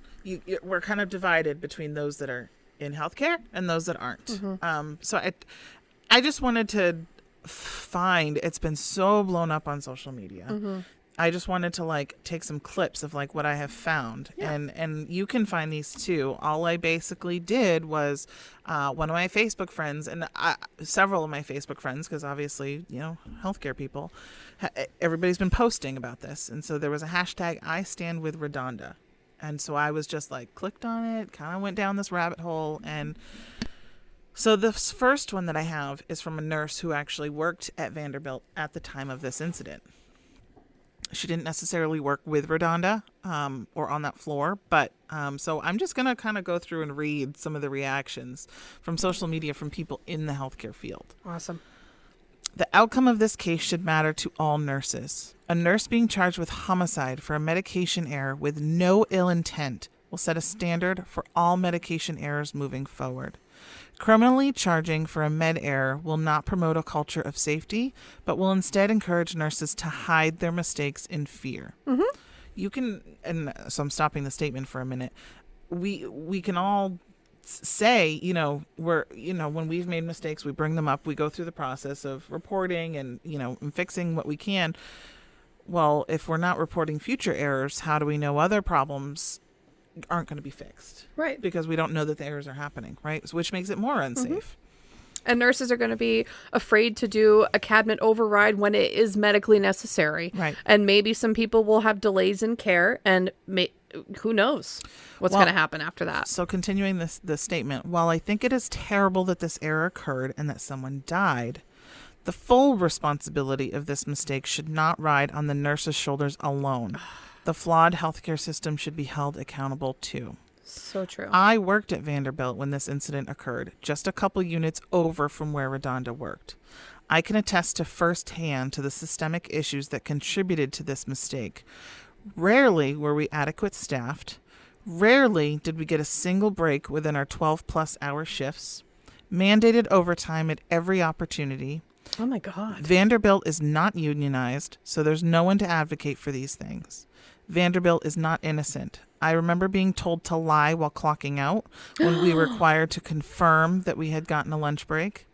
we're kind of divided between those that are in healthcare and those that aren't. Mm-hmm. So I just wanted to find, it's been so blown up on social media. Mm-hmm. I just wanted to like take some clips of like what I have found, and you can find these too. All I basically did was one of my Facebook friends and several of my Facebook friends, because obviously, you know, healthcare people, everybody's been posting about this, and so there was a hashtag I stand with RaDonda. And so I was just like clicked on it, kind of went down this rabbit hole, and So this first one that I have is from a nurse who actually worked at Vanderbilt at the time of this incident. She didn't necessarily work with RaDonda or on that floor, but so I'm just going to kind of go through and read some of the reactions from social media from people in the healthcare field. Awesome. The outcome of this case should matter to all nurses. A nurse being charged with homicide for a medication error with no ill intent will set a standard for all medication errors moving forward. Criminally charging for a med error will not promote a culture of safety, but will instead encourage nurses to hide their mistakes in fear. Mm-hmm. You can, and so I'm stopping the statement for a minute. We can all say, when we've made mistakes, we bring them up. We go through the process of reporting and fixing what we can. Well, if we're not reporting future errors, how do we know other problems aren't going to be fixed? Right. Because we don't know that the errors are happening, right? So, which makes it more unsafe. Mm-hmm. And nurses are going to be afraid to do a cabinet override when it is medically necessary. Right. And maybe some people will have delays in care, and who knows what's going to happen after that. So continuing the statement, while I think it is terrible that this error occurred and that someone died, the full responsibility of this mistake should not ride on the nurse's shoulders alone. The flawed healthcare system should be held accountable too. So true. I worked at Vanderbilt when this incident occurred, just a couple units over from where RaDonda worked. I can attest to firsthand to the systemic issues that contributed to this mistake. Rarely were we adequate staffed. Rarely did we get a single break within our 12-plus hour shifts. Mandated overtime at every opportunity. Oh, my God. Vanderbilt is not unionized, so there's no one to advocate for these things. Vanderbilt is not innocent. I remember being told to lie while clocking out when we were required to confirm that we had gotten a lunch break.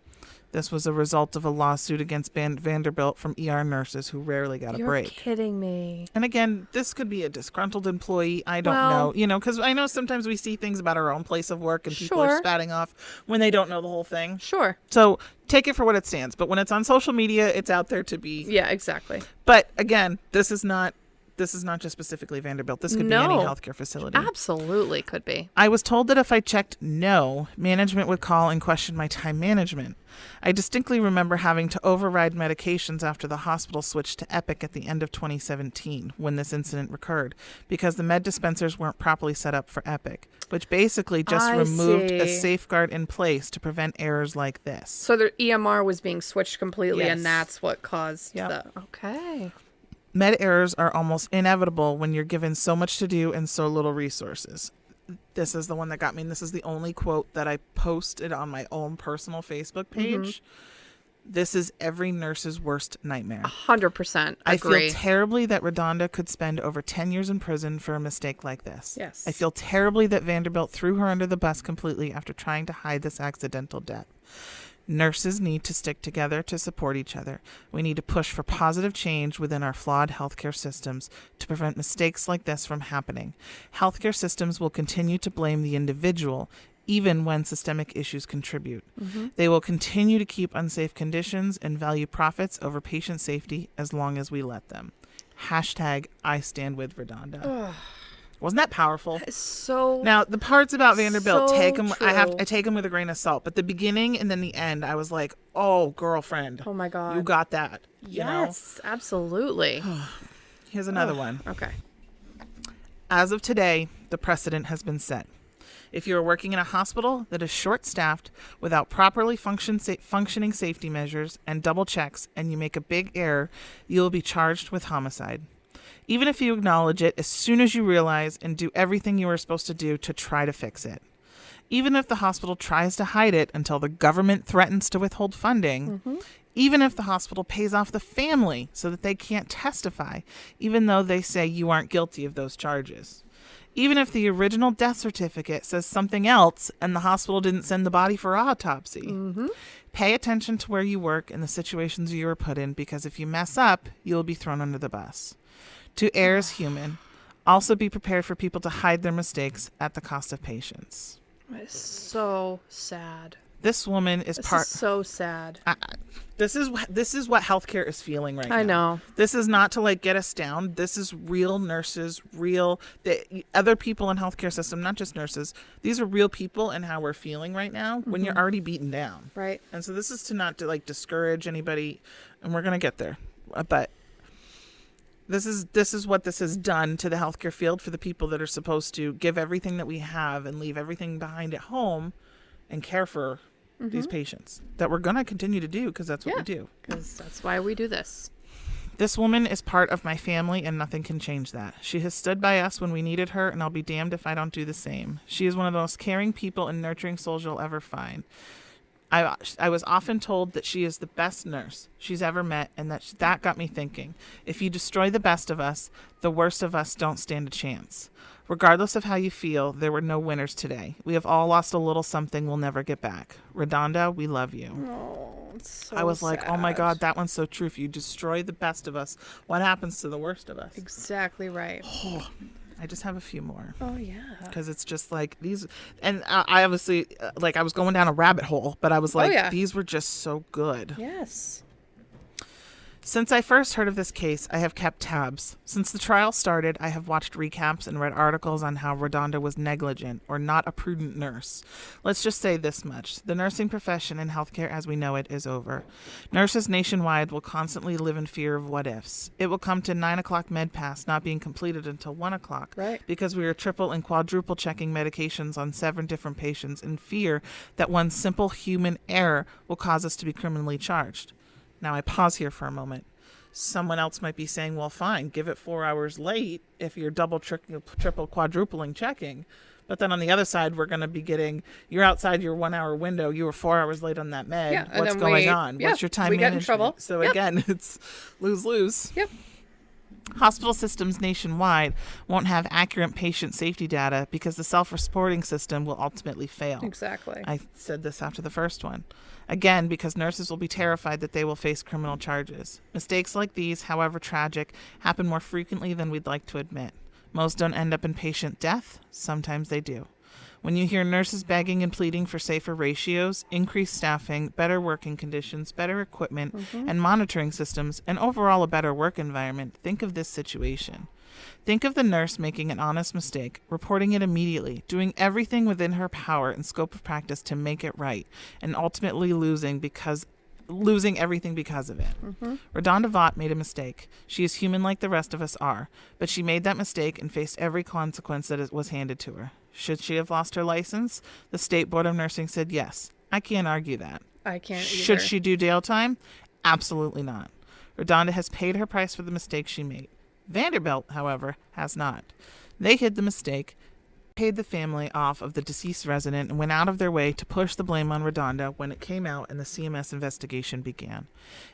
This was a result of a lawsuit against Vanderbilt from ER nurses who rarely got a break. You're kidding me. And again, this could be a disgruntled employee. I don't know. Because I know sometimes we see things about our own place of work and people are spatting off when they don't know the whole thing. Sure. So take it for what it stands. But when it's on social media, it's out there to be. Yeah, exactly. But again, this is not just specifically Vanderbilt. This could be any healthcare facility. Absolutely could be. I was told that if I checked no, management would call and question my time management. I distinctly remember having to override medications after the hospital switched to Epic at the end of 2017 when this incident occurred because the med dispensers weren't properly set up for Epic, which basically just removed a safeguard in place to prevent errors like this. So the EMR was being switched completely, Yes. and that's what caused the... Okay. Med errors are almost inevitable when you're given so much to do and so little resources. This is the one that got me, and this is the only quote that I posted on my own personal Facebook page. This is every nurse's worst nightmare. 100% I agree. feel terribly that RaDonda could spend over 10 years in prison for a mistake like this. Yes. I feel terribly that Vanderbilt threw her under the bus completely after trying to hide this accidental death. Nurses need to stick together to support each other. We need to push for positive change within our flawed healthcare systems to prevent mistakes like this from happening. Healthcare systems will continue to blame the individual even when systemic issues contribute. They will continue to keep unsafe conditions and value profits over patient safety as long as we let them. Hashtag I stand with RaDonda. Wasn't that powerful? So now the parts about Vanderbilt, so take them. true. I take them with a grain of salt. But the beginning and then the end, I was like, "Oh, girlfriend, oh my God, you got that." Yes, absolutely. Here's another one. Okay. As of today, the precedent has been set. If you are working in a hospital that is short-staffed, without properly functioning safety measures and double checks, and you make a big error, you will be charged with homicide. Even if you acknowledge it as soon as you realize and do everything you are supposed to do to try to fix it. Even if the hospital tries to hide it until the government threatens to withhold funding. Even if the hospital pays off the family so that they can't testify, even though they say you aren't guilty of those charges. Even if the original death certificate says something else and the hospital didn't send the body for autopsy. Pay attention to where you work and the situations you are put in, because if you mess up, you will be thrown under the bus. To err is human. Also be prepared for people to hide their mistakes at the cost of patients. It's so sad. This woman is This is so sad. This is what healthcare is feeling right now. I know. This is not to like get us down. This is real nurses, the other people in healthcare system, not just nurses. These are real people and how we're feeling right now when you're already beaten down. Right. And so this is to not to like discourage anybody, and we're gonna get there. But this is what this has done to the healthcare field for the people that are supposed to give everything that we have and leave everything behind at home and care for these patients that we're going to continue to do because that's what we do. Because that's why we do this. This woman is part of my family and nothing can change that. She has stood by us when we needed her, and I'll be damned if I don't do the same. She is one of the most caring people and nurturing souls you'll ever find. I was often told that she is the best nurse she's ever met, and that got me thinking. If you destroy the best of us, the worst of us don't stand a chance. Regardless of how you feel, there were no winners today. We have all lost a little something we'll never get back. RaDonda, we love you. Oh, it's so I was sad. like, oh my God, that one's so true. If you destroy the best of us, what happens to the worst of us? Exactly right. Oh, I just have a few more. Oh, yeah. Because it's just like these, and I obviously, like I was going down a rabbit hole, but I was like, these were just so good. Yes. Since I first heard of this case, I have kept tabs. Since the trial started, I have watched recaps and read articles on how RaDonda was negligent or not a prudent nurse. Let's just say this much. The nursing profession and healthcare as we know it is over. Nurses nationwide will constantly live in fear of what ifs. It will come to 9 o'clock med pass not being completed until 1 o'clock. Right. Because we are triple and quadruple checking medications on 7 different patients in fear that one simple human error will cause us to be criminally charged. Now, I pause here for a moment. Someone else might be saying, well, fine, give it 4 hours late if you're double, triple, quadrupling checking. But then on the other side, we're going to be getting, you're outside your 1 hour window. You were 4 hours late on that med. Yeah, what's going on? What's your time management? We get in trouble. So again, it's lose-lose. Yep. Hospital systems nationwide won't have accurate patient safety data because the self-reporting system will ultimately fail. Exactly. I said this after the first one. Again, because nurses will be terrified that they will face criminal charges. Mistakes like these, however tragic, happen more frequently than we'd like to admit. Most don't end up in patient death. Sometimes they do. When you hear nurses begging and pleading for safer ratios, increased staffing, better working conditions, better equipment, and monitoring systems, and overall a better work environment, think of this situation. Think of the nurse making an honest mistake, reporting it immediately, doing everything within her power and scope of practice to make it right, and ultimately losing everything because of it. RaDonda Vaught made a mistake. She is human like the rest of us are, but she made that mistake and faced every consequence that was handed to her. Should she have lost her license? The State Board of Nursing said yes. I can't argue that. I can't either. Should she do jail time? Absolutely not. RaDonda has paid her price for the mistake she made. Vanderbilt, however, has not. They hid the mistake, paid the family off of the deceased resident, and went out of their way to push the blame on RaDonda when it came out and the CMS investigation began.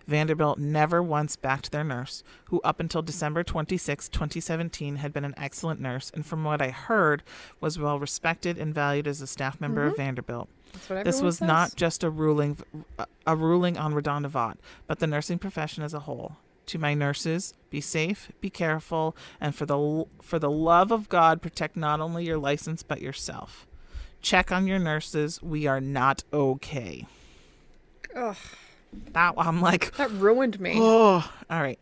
Vanderbilt never once backed their nurse, who up until December 26, 2017 had been an excellent nurse and from what I heard was well respected and valued as a staff member of Vanderbilt. This was not just a ruling on RaDonda Vaught, but the nursing profession as a whole. To my nurses, be safe, be careful, and for the love of God, protect not only your license but yourself. Check on your nurses. We are not okay. Ugh. I'm like, that ruined me. Oh, all right.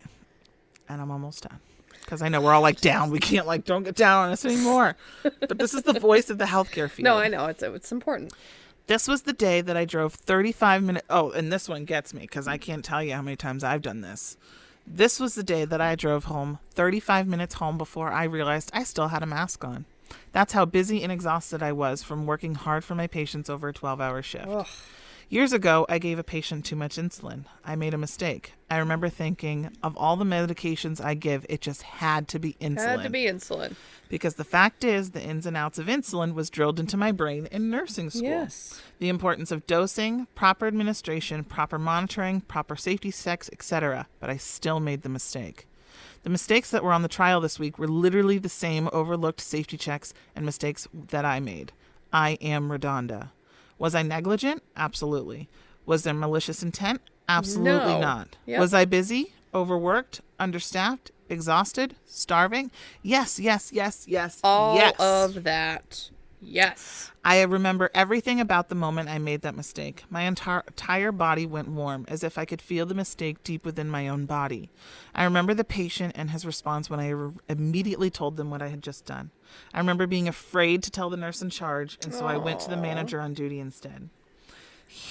And I'm almost done. Because I know we're all like down. We can't don't get down on us anymore. But this is the voice of the healthcare field. No, I know. It's important. This was the day that I drove 35 minutes. Oh, and this one gets me because I can't tell you how many times I've done this. This was the day that I drove home 35 minutes home before I realized I still had a mask on. That's how busy and exhausted I was from working hard for my patients over a 12-hour shift. Ugh. Years ago, I gave a patient too much insulin. I made a mistake. I remember thinking, of all the medications I give, it just had to be insulin. Had to be insulin. Because the fact is, the ins and outs of insulin was drilled into my brain in nursing school. Yes. The importance of dosing, proper administration, proper monitoring, proper safety checks, etc. But I still made the mistake. The mistakes that were on the trial this week were literally the same overlooked safety checks and mistakes that I made. I am RaDonda. Was I negligent? Absolutely. Was there malicious intent? Absolutely not. Yep. Was I busy, overworked, understaffed, exhausted, starving? Yes. All of that. Yes. I remember everything about the moment I made that mistake. My entire body went warm, as if I could feel the mistake deep within my own body. I remember the patient and his response when I immediately told them what I had just done. I remember being afraid to tell the nurse in charge, and so I went to the manager on duty instead.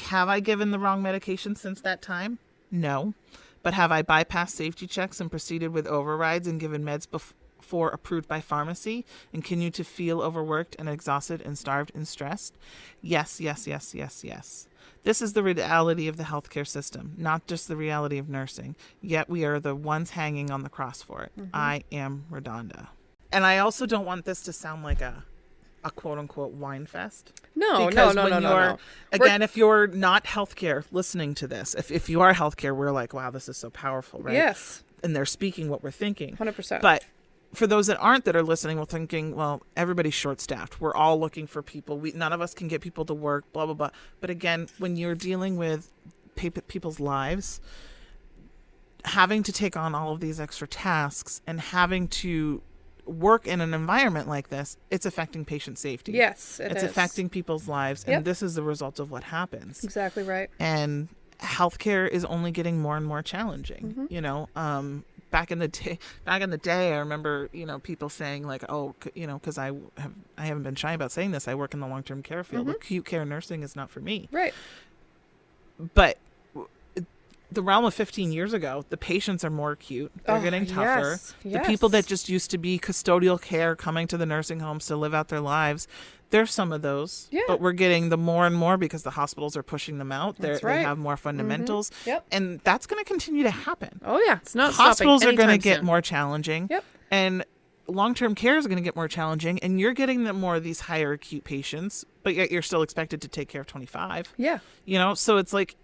Have I given the wrong medication since that time? No. But have I bypassed safety checks and proceeded with overrides and given meds before approved by pharmacy and continue to feel overworked and exhausted and starved and stressed? Yes, yes, yes, yes, yes. This is the reality of the healthcare system, not just the reality of nursing. Yet we are the ones hanging on the cross for it. I am RaDonda. And I also don't want this to sound like a quote-unquote wine fest. No. Again, if you're not healthcare listening to this, if you are healthcare, we're like, wow, this is so powerful, right? Yes. And they're speaking what we're thinking. 100%. But for those that aren't, that are listening, we're thinking, well, everybody's short-staffed. We're all looking for people. None of us can get people to work, blah, blah, blah. But again, when you're dealing with people's lives, having to take on all of these extra tasks and having to work in an environment like this, it's affecting patient safety. Yes, it's affecting people's lives, and this is the result of what happens. Exactly right. And healthcare is only getting more and more challenging. You know, back in the day, I remember, you know, people saying like, oh, you know, because I haven't been shy about saying this. I work in the long-term care field. Acute care nursing is not for me. Right. But the realm of 15 years ago, the patients are more acute. They're getting tougher. The people that just used to be custodial care coming to the nursing homes to live out their lives, there's some of those. Yeah. But we're getting the more and more because the hospitals are pushing them out. They have more fundamentals. Yep. And that's going to continue to happen. Oh, yeah. It's not Hospitals stopping are going to anytime get more challenging. Yep. And long-term care is going to get more challenging. And you're getting more of these higher acute patients, but yet you're still expected to take care of 25. Yeah. You know, so it's like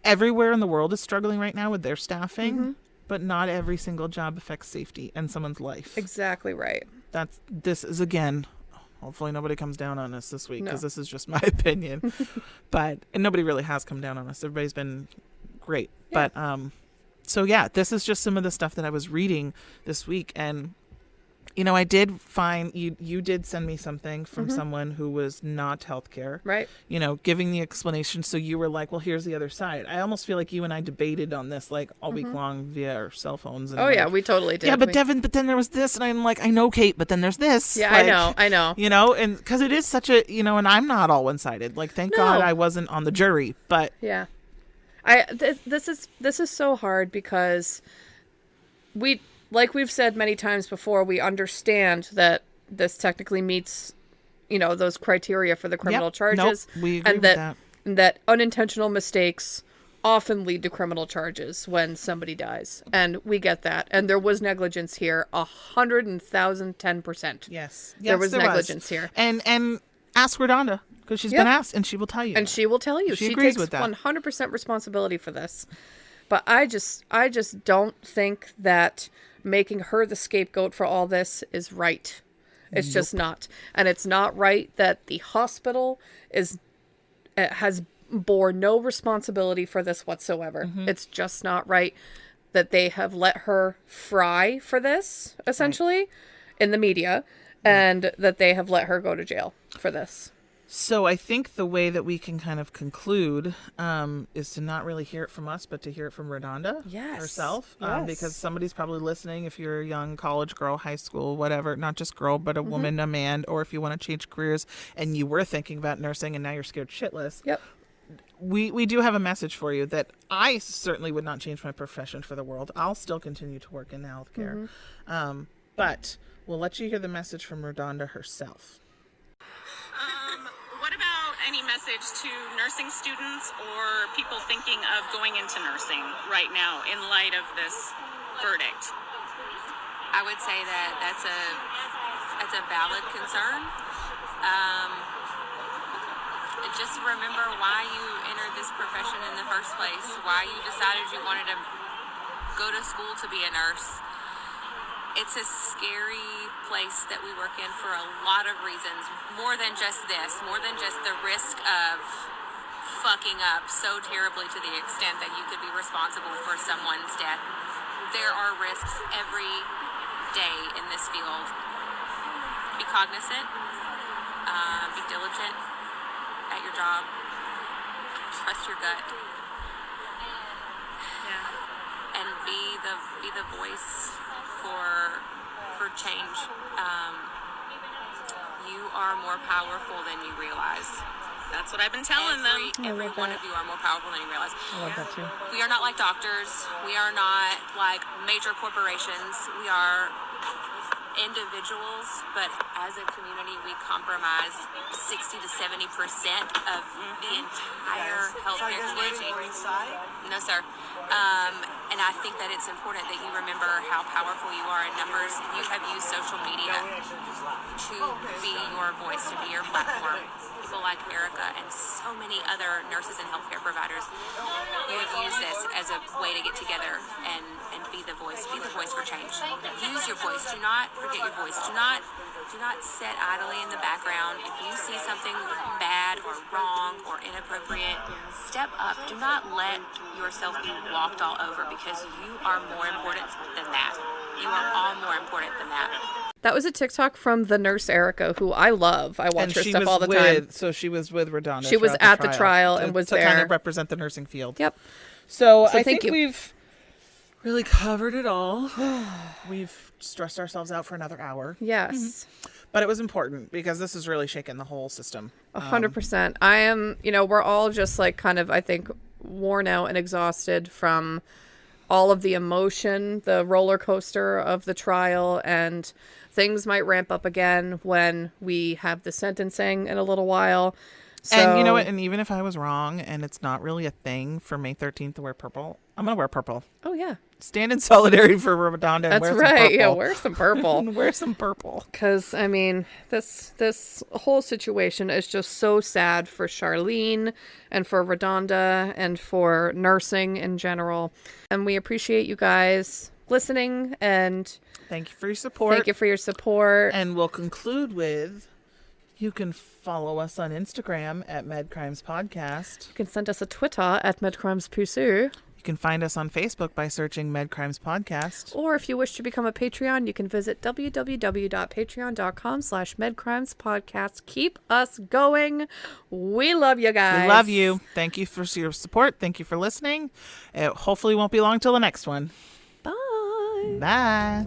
everywhere in the world is struggling right now with their staffing, but not every single job affects safety and someone's life. Exactly right. This is, again, hopefully nobody comes down on us this week, because this is just my opinion. And nobody really has come down on us. Everybody's been great. Yeah. But so yeah, this is just some of the stuff that I was reading this week. And you know, I did find you did send me something from someone who was not healthcare. Right. You know, giving the explanation. So you were like, well, here's the other side. I almost feel like you and I debated on this like all week long via our cell phones. And yeah, we totally did. Yeah, but Devin, but then there was this. And I'm like, I know, Kate, but then there's this. Yeah, like, I know. You know, and because it is such a, you know, and I'm not all one-sided. Like, thank God I wasn't on the jury. But yeah. This is so hard because like we've said many times before, we understand that this technically meets, you know, those criteria for the criminal charges. Nope, we agree and with that. And that unintentional mistakes often lead to criminal charges when somebody dies. And we get that. And there was negligence here, 110%. Yes. There was negligence here. And ask RaDonda, because she's been asked, and she will tell you. And she will tell you. She agrees takes with that. 100% responsibility for this. But I just don't think that making her the scapegoat for all this is right. It's just not. And it's not right that the hospital has bore no responsibility for this whatsoever. It's just not right that they have let her fry for this, essentially, in the media, and that they have let her go to jail for this. So I think the way that we can kind of conclude is to not really hear it from us, but to hear it from RaDonda herself. Because somebody's probably listening, if you're a young college girl, high school, whatever, not just girl, but a woman, a man, or if you want to change careers and you were thinking about nursing and now you're scared shitless. Yep. We do have a message for you that I certainly would not change my profession for the world. I'll still continue to work in healthcare. But we'll let you hear the message from RaDonda herself. What about any message to nursing students or people thinking of going into nursing right now in light of this verdict? I would say that that's a valid concern. Just remember why you entered this profession in the first place, why you decided you wanted to go to school to be a nurse. It's a scary place that we work in for a lot of reasons, more than just this, more than just the risk of fucking up so terribly to the extent that you could be responsible for someone's death. There are risks every day in this field. Be cognizant, Be diligent at your job. Trust your gut. Yeah. And be the voice for change. You are more powerful than you realize. That's what I've been telling them. Every one of you are more powerful than you realize. I love that too. We are not like doctors. We are not like major corporations. We are individuals, but as a community, we compromise 60 to 70% of the entire healthcare community. No, sir. And I think that it's important that you remember how powerful you are in numbers. You have used social media to be your voice, to be your platform. People like Erica and so many other nurses and healthcare providers, you have used this as a way to get together and be the voice for change. Use your voice. Do not forget your voice. Do not sit idly in the background. If you see something bad or wrong or inappropriate, step up. Do not let yourself be walked all over, because you are more important than that. You are all more important than that. That was a TikTok from the nurse Erica, who I love. I watch her she stuff was all the time. So she was with RaDonda. She was throughout at the trial and was to kind there. of represent the nursing field. Yep. So I thank think you. we've really covered it all. We've stressed ourselves out for another hour. Yes. But it was important because this is really shaking the whole system. 100%. I am, we're all just like kind of, I think, worn out and exhausted from all of the emotion, the roller coaster of the trial, and things might ramp up again when we have the sentencing in a little while. So, And you know what? And even if I was wrong and it's not really a thing for May 13th to wear purple, I'm going to wear purple. Oh, yeah. Stand in solidarity for RaDonda and That's wear right. some purple. Yeah, wear some purple. Wear some purple. Because, I mean, this whole situation is just so sad for Charlene and for RaDonda and for nursing in general. And we appreciate you guys listening, and Thank you for your support. thank you for your support. And we'll conclude with, you can follow us on Instagram at MedCrimes Podcast. You can send us a Twitter at MedCrimesPursue. You can find us on Facebook by searching MedCrimes Podcast. Or if you wish to become a Patreon, you can visit www.patreon.com/MedCrimesPodcast. Keep us going. We love you guys. We love you. Thank you for your support. Thank you for listening. It hopefully won't be long till the next one. Bye. Bye.